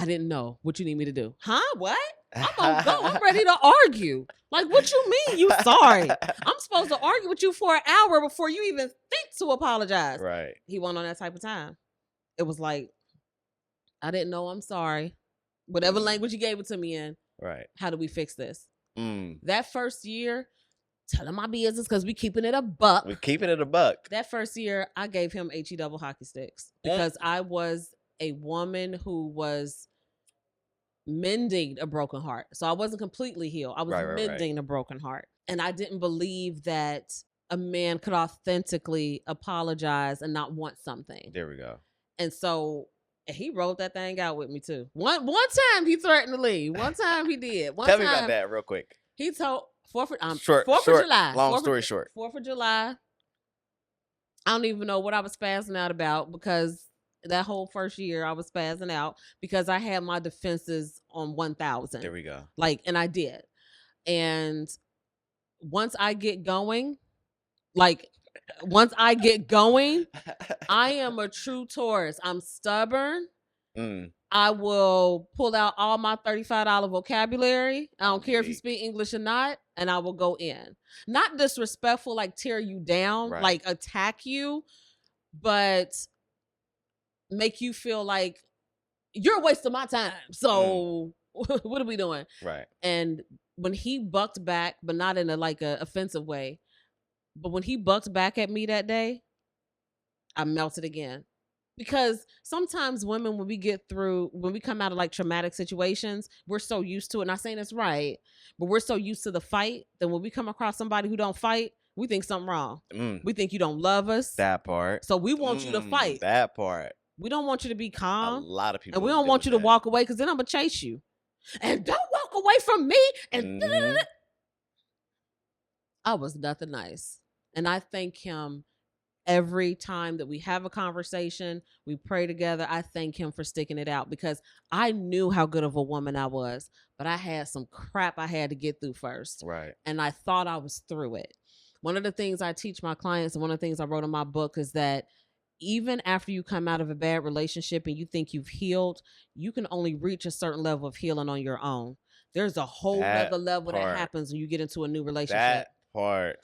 I didn't know. What you need me to do? Huh? What? I'm gonna go. I'm ready to argue. Like, what you mean you sorry? I'm supposed to argue with you for an hour before you even think to apologize. Right. He wasn't on that type of time. It was like, I didn't know, I'm sorry. Whatever language you gave it to me in. Right. How do we fix this? That first year, telling my business because we keeping it a buck. We're keeping it a buck. That first year, I gave him HE double hockey sticks because I was a woman who was mending a broken heart. So I wasn't completely healed. I was mending a broken heart. And I didn't believe that a man could authentically apologize and not want something. There we go. And so he rolled that thing out with me too. One time he threatened to leave. One time he did. Tell me about that real quick. He told, Fourth of short, July. long story short. 4th of July. I don't even know what I was spazzing out about, because that whole first year I was spazzing out because I had my defenses on 1,000. There we go. Like, and I did. And once I get going, I am a true Taurus. I'm stubborn. I will pull out all my $35 vocabulary. I don't care if you speak English or not, and I will go in. Not disrespectful, like tear you down, Right. like attack you, but make you feel like you're a waste of my time. So what are we doing? Right. And when he bucked back, but not in a offensive way, but when he bucked back at me that day, I melted again. Because sometimes women, when we come out of like traumatic situations, we're so used to it. Not saying it's right, but we're so used to the fight that when we come across somebody who don't fight, we think something wrong. We think you don't love us. That part. So we want you to fight. That part. We don't want you to be calm. A lot of people. And we don't want you to walk away, because then I'm going to chase you. And don't walk away from me. And I was nothing nice. And I thank him every time that we have a conversation, we pray together. I thank him for sticking it out, because I knew how good of a woman I was, but I had some crap I had to get through first. Right. And I thought I was through it. One of the things I teach my clients, and one of the things I wrote in my book, is that even after you come out of a bad relationship and you think you've healed, you can only reach a certain level of healing on your own. There's a whole other level that happens when you get into a new relationship. That part.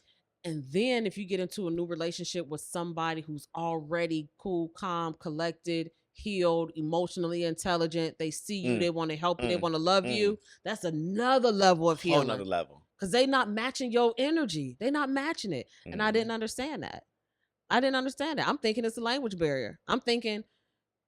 And then if you get into a new relationship with somebody who's already cool, calm, collected, healed, emotionally intelligent, they see you, they want to help you, they want to love you. That's another level of healing. Another level. Because they not matching your energy. They not matching it. And I didn't understand that. I'm thinking it's a language barrier. I'm thinking,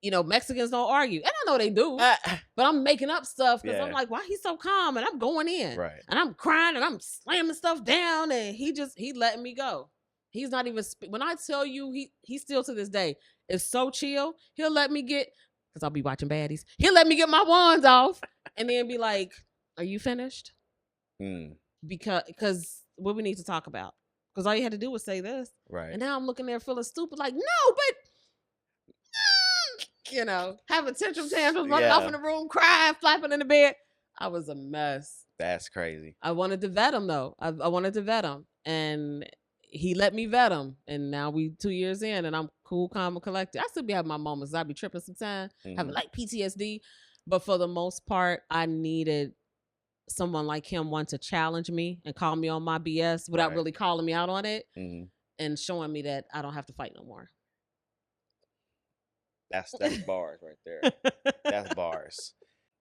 Mexicans don't argue. And I know they do. But I'm making up stuff because I'm like, why he's so calm? And I'm going in. Right. And I'm crying and I'm slamming stuff down. And he letting me go. He's not even, when I tell you, he still to this day is so chill. He'll let me get, because I'll be watching baddies. He'll let me get my wands off and then be like, are you finished? Because what we need to talk about. Because all you had to do was say this. Right. And now I'm looking there feeling stupid, like, no, but, having tantrum tantrums, running off in the room, crying, flapping in the bed. I was a mess. That's crazy. I wanted to vet him, though. I wanted to vet him. And he let me vet him. And now we 2 years in, and I'm cool, calm, and collected. I still be having my moments. I be tripping sometimes, having like PTSD. But for the most part, I needed someone like him, one to challenge me and call me on my BS without really calling me out on it, and showing me that I don't have to fight no more. That's bars right there. That's bars.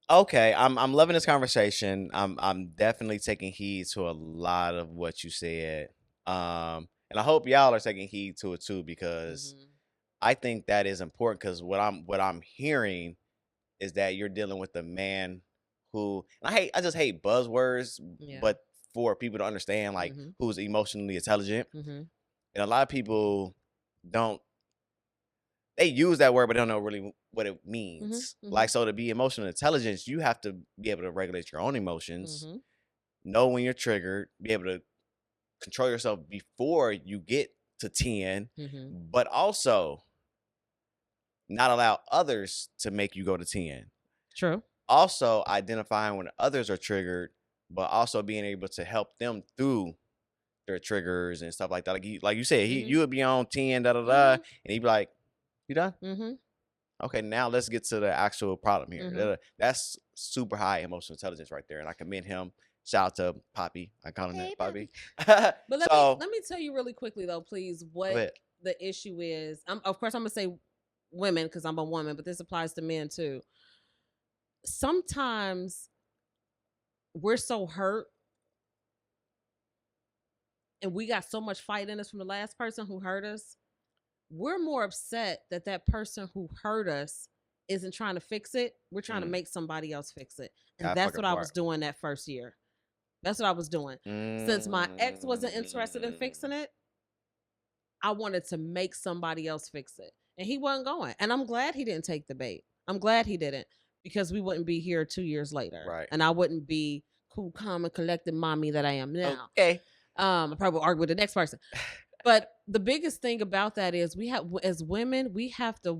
Okay, I'm loving this conversation. I'm definitely taking heed to a lot of what you said. And I hope y'all are taking heed to it too, because I think that is important, because what I'm hearing is that you're dealing with a man who, and I just hate buzzwords, but for people to understand, like, who's emotionally intelligent. And a lot of people they use that word, but they don't know really what it means. Like, so to be emotional intelligence, you have to be able to regulate your own emotions, know when you're triggered, be able to control yourself before you get to 10, but also not allow others to make you go to 10. True. Also identifying when others are triggered, but also being able to help them through their triggers and stuff like that. Like you said, you would be on 10, and he'd be like, you done? Okay, now let's get to the actual problem here. That's super high emotional intelligence right there. And I commend him. Shout out to Poppy. I call him that, Poppy. But let me tell you really quickly, though, please, what the issue is. Of course, I'm going to say women because I'm a woman, but this applies to men too. Sometimes we're so hurt and we got so much fight in us from the last person who hurt us. We're more upset that person who hurt us isn't trying to fix it. We're trying to make somebody else fix it. And that's what I was doing that first year. That's what I was doing. Since my ex wasn't interested in fixing it, I wanted to make somebody else fix it. And he wasn't going. And I'm glad he didn't take the bait. I'm glad he didn't, because we wouldn't be here 2 years later. Right. And I wouldn't be cool, calm, and collected mommy that I am now. Okay. I probably will argue with the next person. But the biggest thing about that is as women, we have to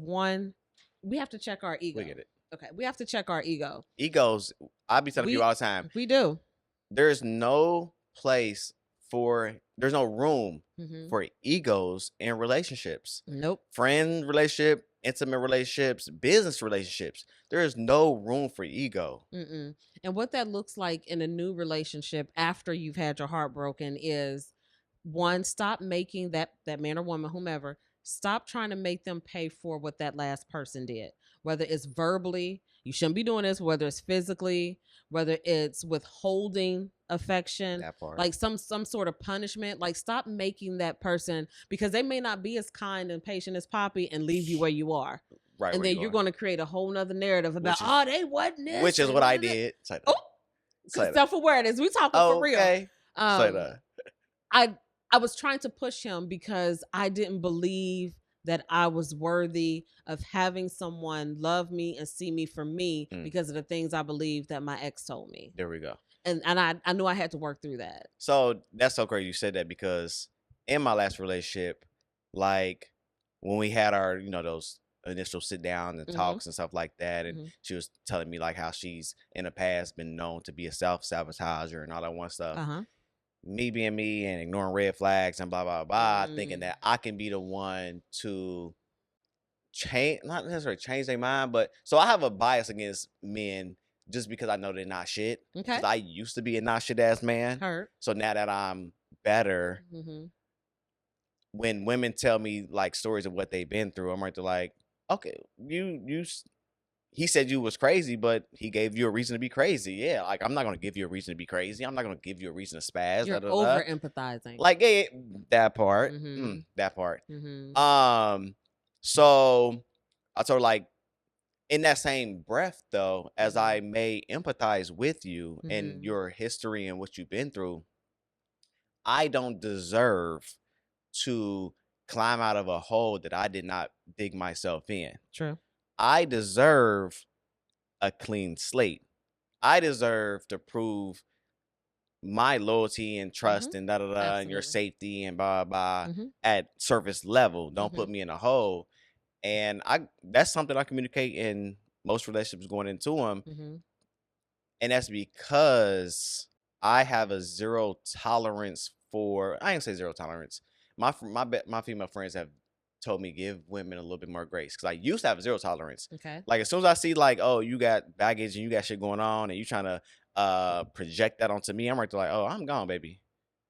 check our ego. We get it. Okay, we have to check our ego. Egos, I be telling people all the time, We do. there's no room for egos in relationships. Nope. Friend relationship, intimate relationships, business relationships. There is no room for ego. And what that looks like in a new relationship after you've had your heart broken is, one, stop making that man or woman, whomever, stop trying to make them pay for what that last person did. Whether it's verbally, you shouldn't be doing this, whether it's physically, whether it's withholding affection, That part. like some sort of punishment. Like, stop making that person, because they may not be as kind and patient as Poppy, and leave you where you are. Right. And then you're going to create a whole nother narrative about, they wasn't this. Which is what I did. Self-awareness. We talking for real. Say that. I was trying to push him because I didn't believe that I was worthy of having someone love me and see me for me because of the things I believed that my ex told me. There we go. And I knew I had to work through that. So that's so crazy you said that, because in my last relationship, like when we had our, those initial sit down and talks and stuff like that, and she was telling me like how she's in the past been known to be a self-sabotager and all that one stuff. Me being me and ignoring red flags and blah blah blah, thinking that I can be the one to change, not necessarily change their mind, but so I have a bias against men just because I know they're not shit. Because I used to be a not shit ass man. So now that I'm better, when women tell me like stories of what they've been through, I'm right to like, okay, he said you was crazy, but he gave you a reason to be crazy. Yeah, like I'm not gonna give you a reason to be crazy. I'm not gonna give you a reason to spaz. You're over empathizing. Like, yeah, that part. That part. So I told her, like, in that same breath, though, as I may empathize with you and your history and what you've been through, I don't deserve to climb out of a hole that I did not dig myself in. True. I deserve a clean slate. I deserve to prove my loyalty and trust and and your safety and blah blah at surface level. Don't put me in a hole. And that's something I communicate in most relationships going into them. And that's because I have a zero tolerance for, I ain't say zero tolerance. My female friends have told me give women a little bit more grace, because I used to have zero tolerance. Like as soon as I see like, oh, you got baggage and you got shit going on and you trying to project that onto me, I'm right to like, oh, I'm gone, baby.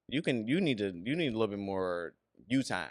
You need a little bit more you time,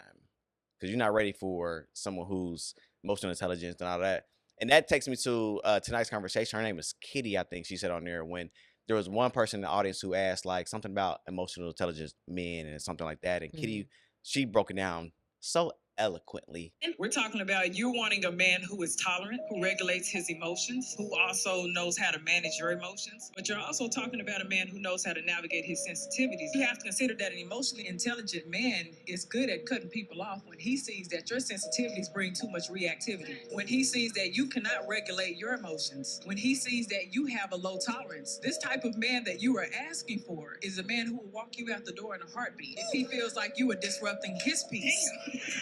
because you're not ready for someone who's emotional intelligence and all that. And that takes me to tonight's conversation. Her name is Kitty, I think she said on there, when there was one person in the audience who asked like something about emotional intelligence men and something like that. And Kitty, she broke it down so eloquently. We're talking about you wanting a man who is tolerant, who regulates his emotions, who also knows how to manage your emotions. But you're also talking about a man who knows how to navigate his sensitivities. You have to consider that an emotionally intelligent man is good at cutting people off when he sees that your sensitivities bring too much reactivity. When he sees that you cannot regulate your emotions. When he sees that you have a low tolerance. This type of man that you are asking for is a man who will walk you out the door in a heartbeat. If he feels like you are disrupting his peace.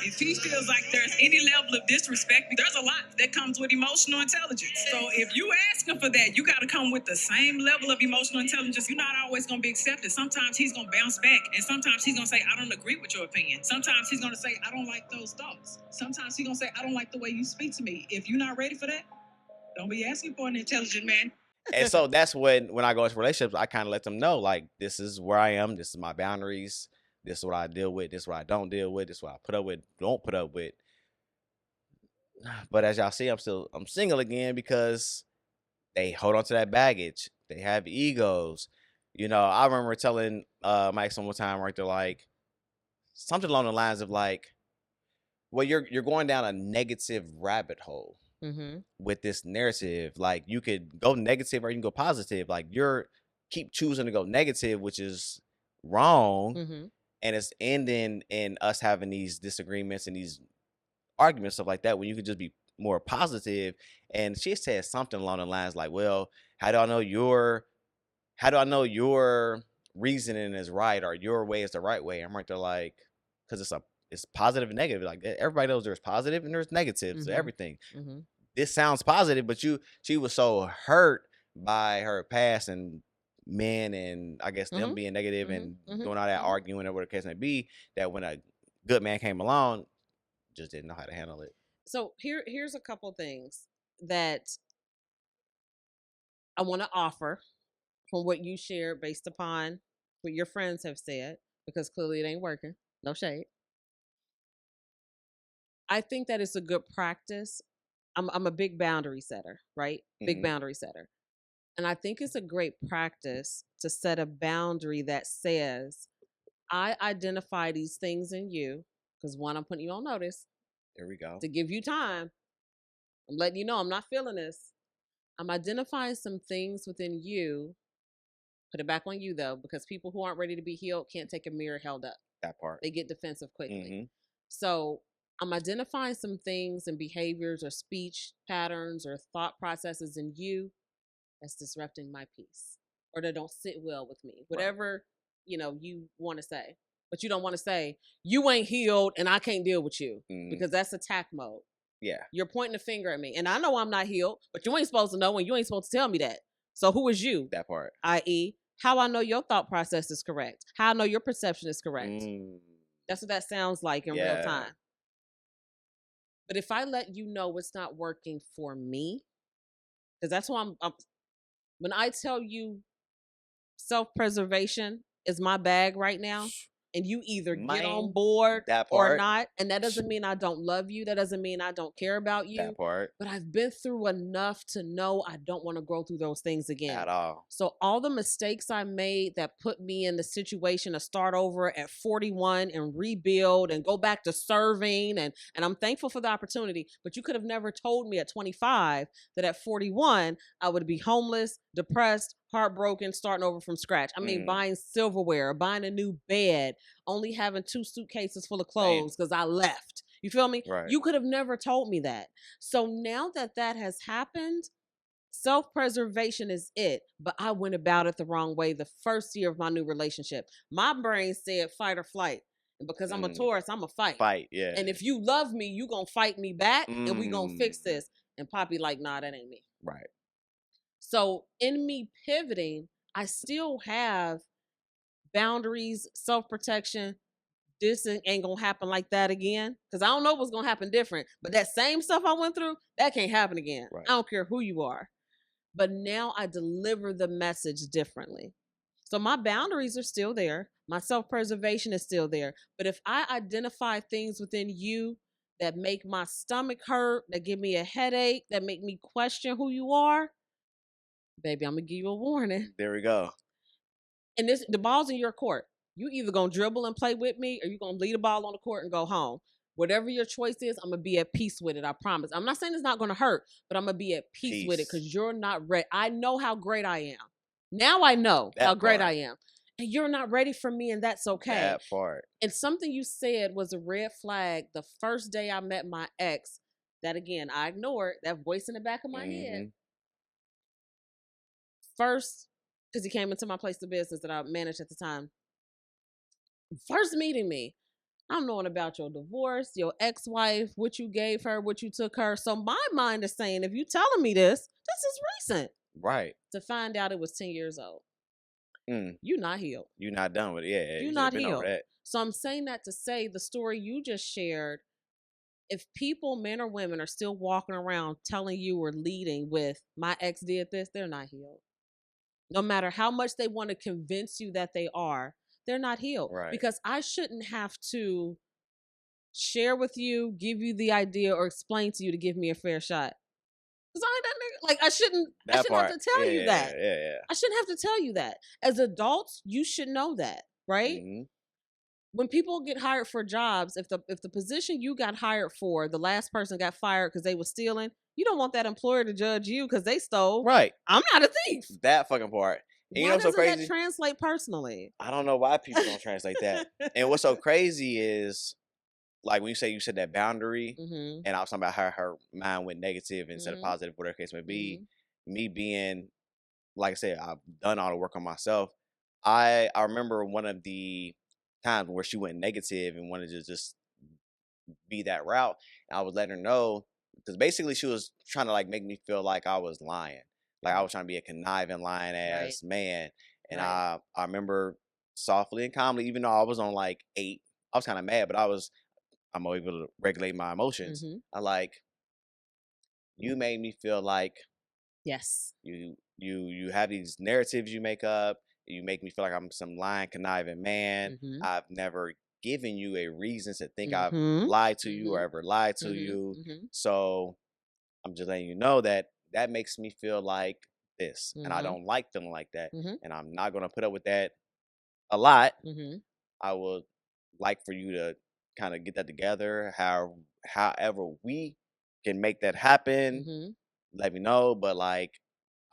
If he feels like there's any level of disrespect, there's a lot that comes with emotional intelligence. So if you asking for that, you got to come with the same level of emotional intelligence. You're not always going to be accepted. Sometimes he's going to bounce back, and sometimes he's going to say, I don't agree with your opinion. Sometimes he's going to say, I don't like those thoughts. Sometimes he's going to say, I don't like the way you speak to me. If you're not ready for that, don't be asking for an intelligent man. And so that's when I go into relationships, I kind of let them know, like, this is where I am. This is my boundaries. This is what I deal with. This is what I don't deal with. This is what I put up with, don't put up with. But as y'all see, I'm single again because they hold on to that baggage. They have egos. I remember telling Mike some time right there, like, something along the lines of like, well, you're going down a negative rabbit hole with this narrative. Like, you could go negative or you can go positive. Like, you're keep choosing to go negative, which is wrong. And it's ending in us having these disagreements and these arguments, stuff like that, when you could just be more positive. And she said something along the lines like, well, how do I know how do I know your reasoning is right or your way is the right way? I'm right there like, because it's positive and negative. Like everybody knows there's positive and there's negatives to everything. This sounds positive, but she was so hurt by her past and men and I guess them being negative and doing all that arguing or whatever the case may be, that when a good man came along, just didn't know how to handle it. So here's a couple things that I want to offer from what you shared based upon what your friends have said, because clearly it ain't working. No shade. I think that it's a good practice. I'm a big boundary setter, right? Big boundary setter. And I think it's a great practice to set a boundary that says, I identify these things in you, because one, I'm putting you on notice. There we go. To give you time. I'm letting you know I'm not feeling this. I'm identifying some things within you. Put it back on you, though, because people who aren't ready to be healed can't take a mirror held up. That part. They get defensive quickly. So I'm identifying some things and behaviors or speech patterns or thought processes in you that's disrupting my peace or that don't sit well with me. Whatever, you want to say. But you don't want to say, you ain't healed and I can't deal with you, because that's attack mode. Yeah. You're pointing a finger at me. And I know I'm not healed, but you ain't supposed to know and you ain't supposed to tell me that. So who is you? That part. I.e., how I know your thought process is correct. How I know your perception is correct. That's what that sounds like in real time. But if I let you know it's not working for me, because that's why when I tell you self-preservation is my bag right now, and you either get on board or not. And that doesn't mean I don't love you. That doesn't mean I don't care about you. That part. But I've been through enough to know I don't want to go through those things again. At all. So all the mistakes I made that put me in the situation to start over at 41 and rebuild and go back to serving. And I'm thankful for the opportunity. But you could have never told me at 25 that at 41, I would be homeless, depressed, heartbroken, starting over from scratch. I mean, buying silverware, buying a new bed, only having 2 suitcases full of clothes because I left. You feel me? Right. You could have never told me that. So now that has happened, self-preservation is it. But I went about it the wrong way the first year of my new relationship. My brain said fight or flight. And because I'm a Taurus, I'm a fight. Fight, yeah. And if you love me, you gonna fight me back and we gonna fix this. And Poppy like, nah, that ain't me. Right. So in me pivoting, I still have boundaries, self-protection. This ain't gonna happen like that again. Because I don't know what's gonna happen different. But that same stuff I went through, that can't happen again. Right. I don't care who you are. But now I deliver the message differently. So my boundaries are still there. My self-preservation is still there. But if I identify things within you that make my stomach hurt, that give me a headache, that make me question who you are, baby, I'm gonna give you a warning. There we go. And the ball's in your court. You either gonna dribble and play with me, or you gonna leave the ball on the court and go home. Whatever your choice is, I'm gonna be at peace with it. I promise. I'm not saying it's not gonna hurt, but I'm gonna be at peace with it because you're not ready. I know how great I am. Now I know how great I am, and you're not ready for me, and that's okay. That part. And something you said was a red flag the first day I met my ex. That again, I ignored that voice in the back of my head. First, because he came into my place of business that I managed at the time. First meeting me, I'm knowing about your divorce, your ex-wife, what you gave her, what you took her. So my mind is saying, if you telling me this is recent. Right. To find out it was 10 years old. You're not healed. You're not done with it. Yeah. You're not healed. So I'm saying that to say the story you just shared, if people, men or women, are still walking around telling you or leading with, my ex did this, they're not healed. No matter how much they want to convince you that they are, they're not healed. Right. Because I shouldn't have to share with you, give you the idea, or explain to you to give me a fair shot. Because I ain't that nigga. Like, I shouldn't have to tell you that. Yeah. I shouldn't have to tell you that. As adults, you should know that, right? When people get hired for jobs, if the position you got hired for, the last person got fired because they was stealing, you don't want that employer to judge you because they stole. Right. I'm not a thief. That fucking part. And why what's so crazy? Doesn't that translate personally? I don't know why people don't translate that. And what's so crazy is, like when you said that boundary, and I was talking about how her mind went negative instead of positive, whatever case may be. Me being like I said, I've done all the work on myself. I remember one of the times where she went negative and wanted to just be that route. And I was letting her know because basically she was trying to like make me feel like I was lying, like I was trying to be a conniving, lying Right. ass man. And Right. I remember softly and calmly, even though I was on like 8, I was kind of mad, but I'm able to regulate my emotions. Mm-hmm. I like, you made me feel like Yes. you have these narratives you make up. You make me feel like I'm some lying, conniving man. Mm-hmm. I've never given you a reason to think I've Mm-hmm. lied to you or Mm-hmm. ever lied to Mm-hmm. you. Mm-hmm. So I'm just letting you know that that makes me feel like this, and I Mm-hmm. don't like feeling like that, Mm-hmm. and I'm not gonna put up with that a lot. Mm-hmm. I would like for you to kind of get that together. However we can make that happen, Mm-hmm. let me know. But like,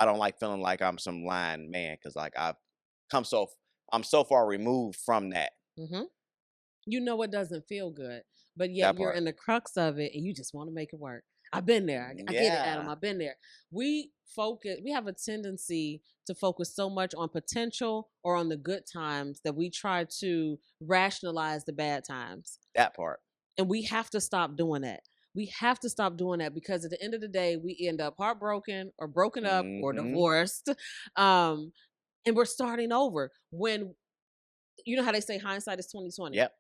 I don't like feeling like I'm some lying man because like come so I'm so far removed from that. Mm-hmm. You know it doesn't feel good, but yet That you're part. in the crux of it and you just want to make it work. I've been there. I get it, Adam. Yeah. I've been there. We have a tendency to focus so much on potential or on the good times that we try to rationalize the bad times. That part. And we have to stop doing that. We have to stop doing that because at the end of the day, we end up heartbroken or broken up or Hmm. divorced. Um, and we're starting over when you know how they say hindsight is 2020. Yep.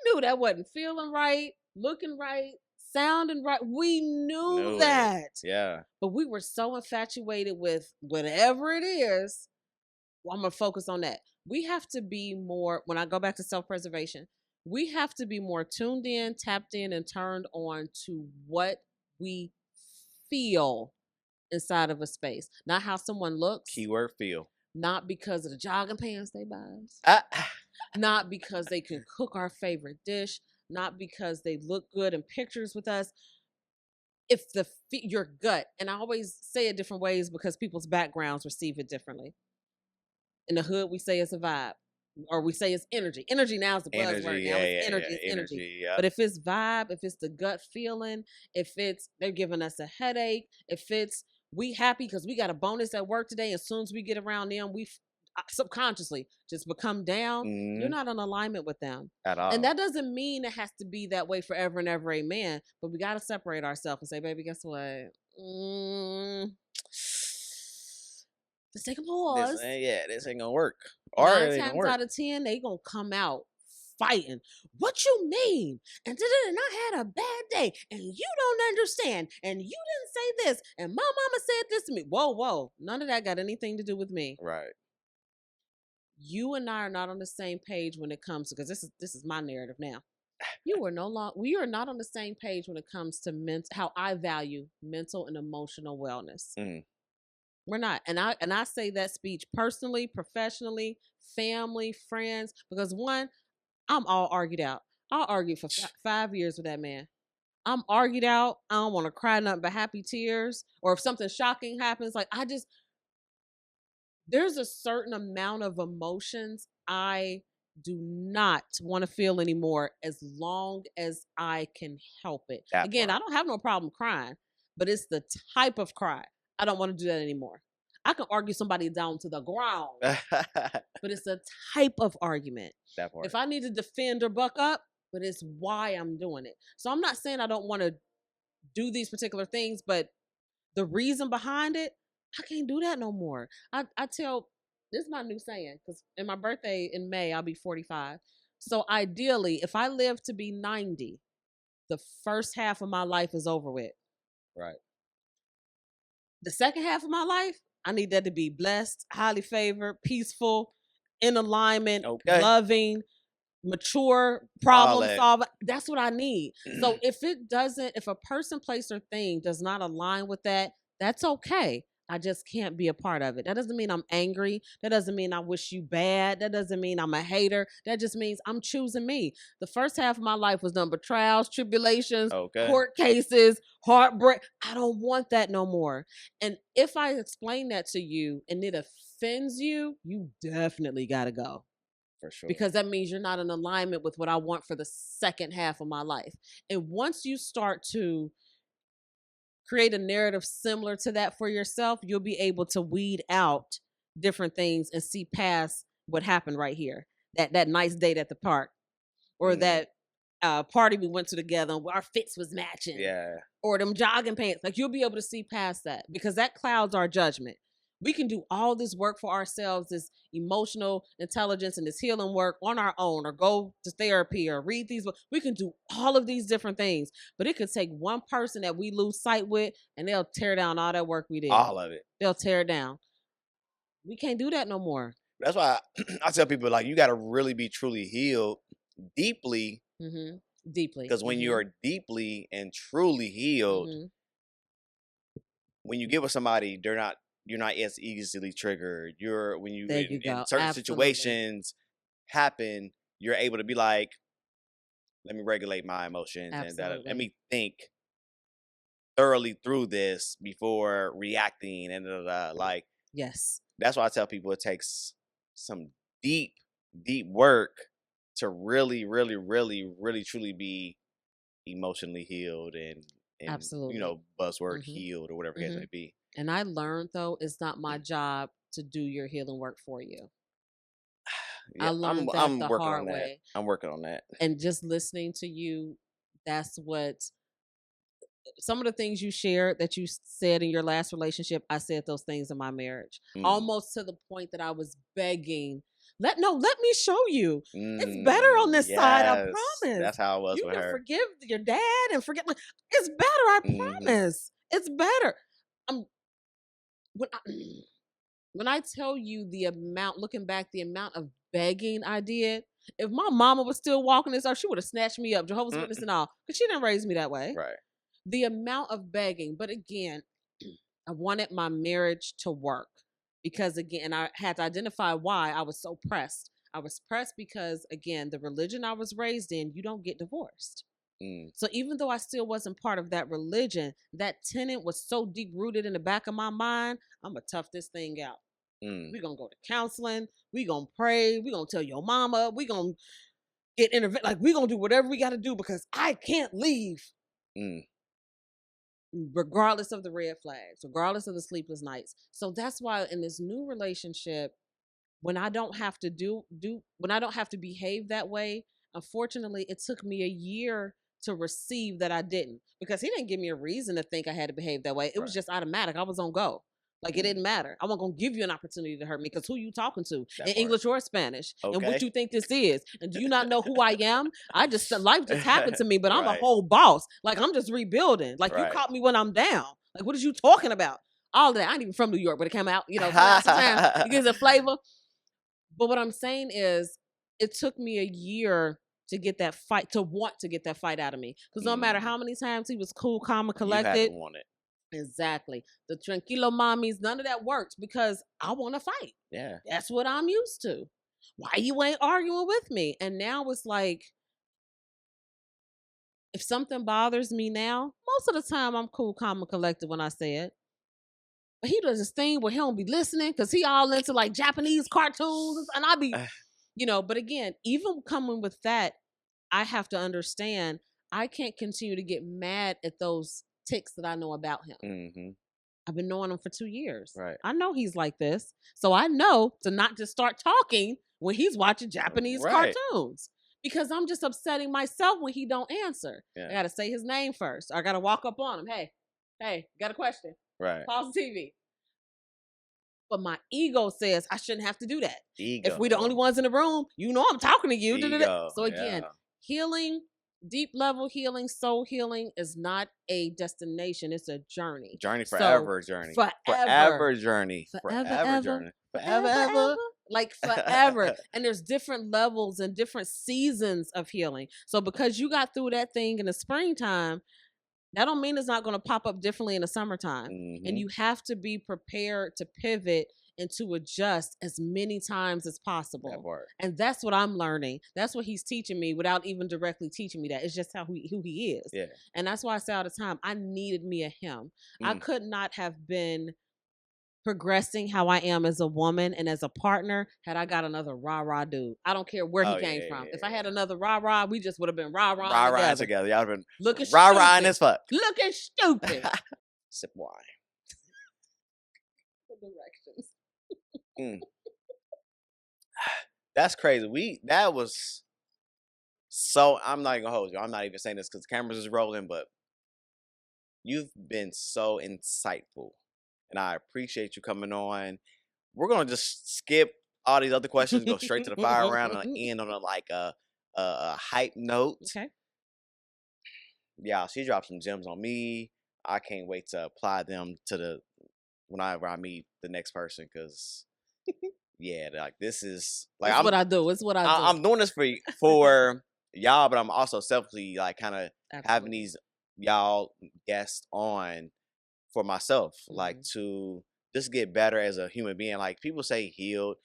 Knew that wasn't feeling right, looking right, sounding right. We knew Knew it. that. Yeah. But we were so infatuated with whatever it is. Well, I'm going to focus on that. We have to be more, when I go back to self preservation, we have to be more tuned in, tapped in, and turned on to what we feel inside of a space. Not how someone looks, Keyword feel. not because of the jogging pants they buy us, Ah. not because they can cook our favorite dish, not because they look good in pictures with us. If your gut, and I always say it different ways because people's backgrounds receive it differently. In the hood, we say it's a vibe, or we say it's energy. Energy now is the Energy. buzzword. Now Yeah. it's Yeah. energy. Yeah. It's energy. Energy. Yep. But if it's vibe, if it's the gut feeling, if it's they're giving us a headache, if it's we happy because we got a bonus at work today, as soon as we get around them, we subconsciously just become down. You're Hmm. not in alignment with them. At And all. that doesn't mean it has to be that way forever and ever, amen. But we got to separate ourselves and say, baby, guess what? Let's take a pause. This ain't gonna work. Or Nine it ain't gonna times work. out of 10, they gonna come out fighting. What you mean? And I had a bad day, and you don't understand, and you didn't say this, and my mama said this to me. Whoa. None of that got anything to do with me. Right. You and I are not on the same page when it comes to, because this is my narrative now. We are not on the same page when it comes to how I value mental and emotional wellness. Mm. We're not. And I say that speech personally, professionally, family, friends, because one, I'm all argued out. I'll argue for 5 years with that man. I'm argued out. I don't want to cry nothing but happy tears. Or if something shocking happens, like there's a certain amount of emotions I do not want to feel anymore as long as I can help it. That Again, I part. don't have no problem crying, but it's the type of cry. I don't want to do that anymore. I can argue somebody down to the ground, but it's a type of argument. That part. If I need to defend or buck up, but it's why I'm doing it. So I'm not saying I don't want to do these particular things, but the reason behind it, I can't do that no more. I tell this is my new saying because in my birthday in May I'll be 45. So ideally, if I live to be 90, the first half of my life is over with. Right. The second half of my life, I need that to be blessed, highly favored, peaceful, in alignment, Okay. loving, mature, All problem that. solver. That's what I need. So if a person, place, or thing does not align with that, that's okay. I just can't be a part of it. That doesn't mean I'm angry. That doesn't mean I wish you bad. That doesn't mean I'm a hater. That just means I'm choosing me. The first half of my life was done, but trials, tribulations, Okay. court cases, heartbreak. I don't want that no more. And if I explain that to you and it offends you, you definitely got to go. For sure. Because that means you're not in alignment with what I want for the second half of my life. And once you start to create a narrative similar to that for yourself, you'll be able to weed out different things and see past what happened right here. That nice date at the park, or that party we went to together where our fits was matching. Yeah. Or them jogging pants. Like, you'll be able to see past that, because that clouds our judgment. We can do all this work for ourselves, this emotional intelligence and this healing work on our own, or go to therapy or read these books. We can do all of these different things, but it could take one person that we lose sight with and they'll tear down all that work we did. All of it. They'll tear it down. We can't do that no more. That's why I tell people, like, you got to really be truly healed deeply. Deeply. Because when you are deeply and truly healed, when you get with somebody, you're not as easily triggered. When certain situations happen, you're able to be like, let me regulate my emotions and let me think thoroughly through this before reacting and like. Yes. That's why I tell people it takes some deep work to really, really, really, really, truly be emotionally healed and absolutely, buzzword healed or whatever the case may be. And I learned, though, it's not my job to do your healing work for you. Yeah, I learned that the hard way. I'm working on that. And just listening to you, that's what some of the things you shared that you said in your last relationship, I said those things in my marriage. Almost to the point that I was begging, let me show you. It's better on this side, I promise. That's how it was with her. You can forgive your dad and forget. It's better, I promise. It's better. When I tell you the amount, looking back, the amount of begging I did, if my mama was still walking this earth, she would have snatched me up, Jehovah's Witness and all, because she didn't raise me that way. Right. The amount of begging, but again, I wanted my marriage to work, because again, I had to identify why I was so pressed. I was pressed because, again, the religion I was raised in, you don't get divorced. So even though I still wasn't part of that religion, that tenet was so deep rooted in the back of my mind. I'm gonna tough this thing out. We're gonna go to counseling. We're gonna pray. We're gonna tell your mama. We're gonna get intervened. Like, we're gonna do whatever we gotta do, because I can't leave. Regardless of the red flags, regardless of the sleepless nights. So that's why in this new relationship, when I don't have to when I don't have to behave that way, unfortunately, it took me a year to receive that I didn't, because he didn't give me a reason to think I had to behave that way. It was just automatic. I was on go. Like, it didn't matter. I wasn't going to give you an opportunity to hurt me, because who you talking to in English or Spanish? Okay. And what you think this is? And do you not know who I am? Life just happened to me, but I'm a whole boss. Like, I'm just rebuilding. Like, you caught me when I'm down. Like, what are you talking about? All of that. I ain't even from New York, but it came out, sometimes it gives a flavor. But what I'm saying is, it took me a year to get that fight, to want to get that fight out of me. Because no matter how many times he was cool, calm, and collected. You hadn't want it. Exactly. The tranquilo mommies, none of that works, because I want to fight. Yeah. That's what I'm used to. Why you ain't arguing with me? And now it's like, if something bothers me now, most of the time I'm cool, calm, and collected when I say it. But he does this thing where he don't be listening, because he all into like Japanese cartoons, and I be, but again, even coming with that, I have to understand I can't continue to get mad at those tics that I know about him. I've been knowing him for 2 years. Right. I know he's like this. So I know to not just start talking when he's watching Japanese cartoons, because I'm just upsetting myself when he don't answer. I got to say his name first. I got to walk up on him. Hey, got a question? Right. Pause the TV. But my ego says I shouldn't have to do that. If we the only ones in the room, I'm talking to you. So again, healing, deep level healing, soul healing is not a destination. It's a journey. Forever journey. Forever journey. Forever journey. Forever. Like forever. And there's different levels and different seasons of healing. So because you got through that thing in the springtime, that don't mean it's not going to pop up differently in the summertime. And you have to be prepared to pivot and to adjust as many times as possible. And that's what I'm learning. That's what he's teaching me without even directly teaching me that. It's just who he is. Yeah. And that's why I say all the time, I needed me a him. I could not have been progressing how I am as a woman and as a partner had I got another rah-rah dude. I don't care where he came from. If I had another rah-rah, we just would have been rah-rah together. Y'all have been looking rah-rah as fuck. Looking stupid. Sip wine. The directions. Mm. That's crazy. That was so. I'm not even gonna hold you. I'm not even saying this because the cameras is rolling, but you've been so insightful, and I appreciate you coming on. We're gonna just skip all these other questions, go straight to the fire round, and end on a hype note. Okay. Yeah, she dropped some gems on me. I can't wait to apply them to whenever I meet the next person, because yeah, like this is like It's what I do. It's what I do. I'm doing this for y'all, but I'm also selfishly like kind of having these y'all guests on for myself, like to just get better as a human being. Like people say healed,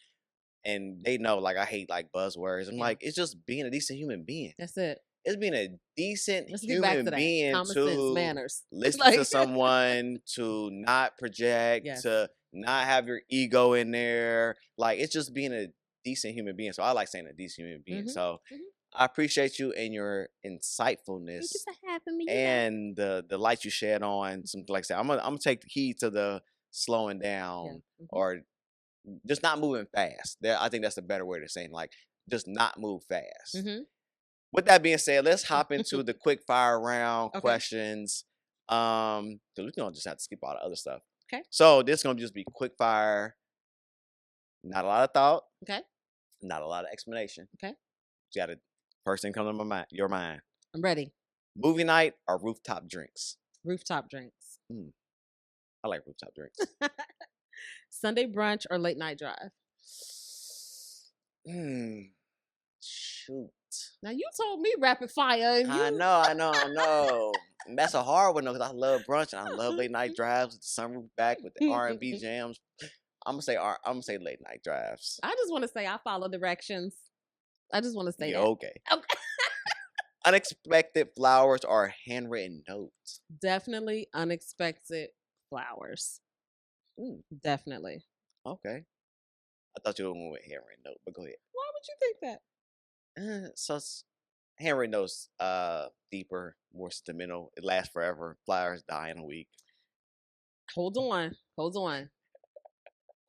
and they know like I hate like buzzwords. I'm like, it's just being a decent human being. That's it. It's being a decent Let's get back to human that. being Common to sense, manners. listen to someone, to not project, Yes. to not have your ego in there. Like it's just being a decent human being. So I like saying a decent human being. So I appreciate you and your insightfulness. Thank you for having me. And the light you shed on some, like I said, I'm gonna take the key to the slowing down or just not moving fast. I think that's a better way to say it. Like just not move fast. With that being said, let's hop into the quick fire round questions. Because we're gonna just have to skip all the other stuff. Okay. So this is gonna just be quick fire. Not a lot of thought. Okay. Not a lot of explanation. Okay. You got to first thing come to your mind. I'm ready. Movie night or rooftop drinks? Rooftop drinks. I like rooftop drinks. Sunday brunch or late night drive? Shoot. Now you told me rapid fire. And I know. That's a hard one though, because I love brunch and I love late night drives with the sunroof back with the R&B jams. I'm gonna say late night drives. I just want to say I follow directions. I just want to say that. Okay. Unexpected flowers or handwritten notes? Definitely unexpected flowers. Definitely. Okay. I thought you were going with handwritten note, but go ahead. Why would you think that? So handwritten notes, deeper, more sentimental. It lasts forever. Flowers die in a week. Hold on.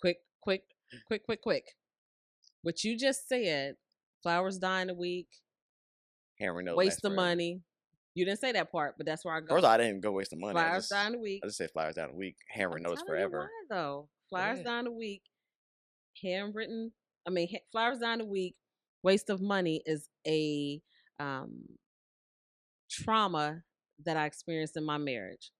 Quick. What you just said, flowers die in a week. Handwritten note. Waste of money. You didn't say that part, but that's where I go. First, I didn't go waste the money. Flowers die in a week. I just said flowers die in a week. Handwritten notes forever. Why though? Flowers die in a week. Handwritten. Flowers die in a week. Waste of money is a trauma that I experienced in my marriage.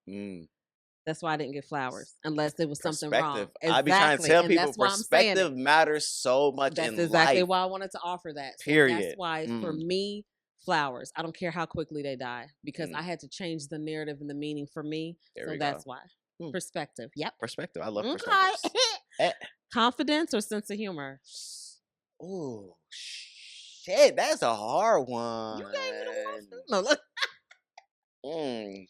That's why I didn't get flowers unless there was something wrong. Exactly. I be trying to tell people perspective matters so much in life. That's exactly why I wanted to offer that. Period. So that's why for me, flowers. I don't care how quickly they die because I had to change the narrative and the meaning for me. So that's why. Perspective. Yep. Perspective. I love perspectives. Confidence or sense of humor? Oh shit, that's a hard one. You gave me the one. No,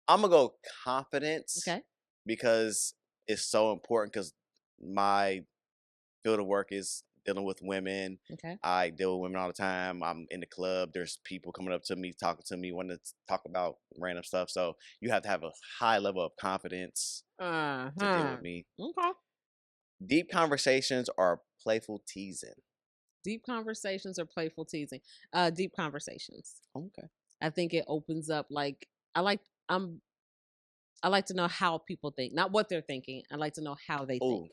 I'm gonna go confidence. Okay. Because it's so important. Because my field of work is dealing with women. Okay. I deal with women all the time. I'm in the club. There's people coming up to me, talking to me, wanting to talk about random stuff. So you have to have a high level of confidence to deal with me. Okay. Deep conversations or playful teasing? Deep conversations or playful teasing? Deep conversations. Okay. I think it opens up I like to know how people think, not what they're thinking. I like to know how they think.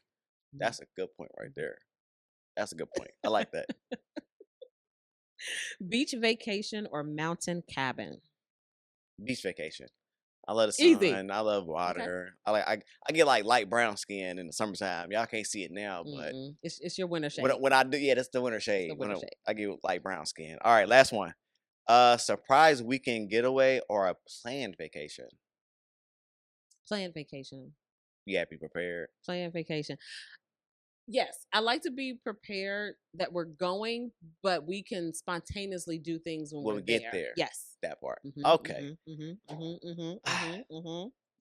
That's a good point right there. That's a good point. I like that. Beach vacation or mountain cabin? Beach vacation. I love the sun. Easy. I love water. Okay. I get like light brown skin in the summertime. Y'all can't see it now, but it's your winter shade. When I do, that's the winter shade. Shade. I get light brown skin. All right, last one. Surprise weekend getaway or a planned vacation? Planned vacation. You have to be prepared. Planned vacation. Yes, I like to be prepared that we're going, but we can spontaneously do things when we get there. Yes, that part. Okay.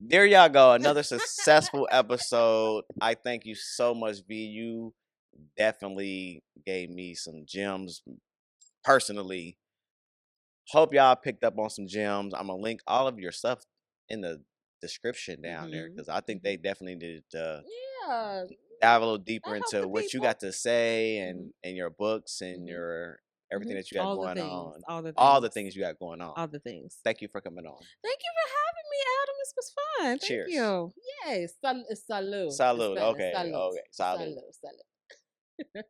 There y'all go. Another successful episode. I thank you so much, V. You definitely gave me some gems personally. Hope y'all picked up on some gems. I'm gonna link all of your stuff in the description down there Mhm, because I think they definitely needed to Yeah, dive a little deeper that helped into the what you people. got to say Mhm, and your books and mhm, your everything mhm. that you got All the going things, on, all the all the things, things you got going on. all the things. Thank you for coming on. Thank you for having me, Adam. This was fun. Thank Cheers. you. Yes, salud. Salud. Spanish. Okay. Salud. Okay. Salud. Salud. Salud.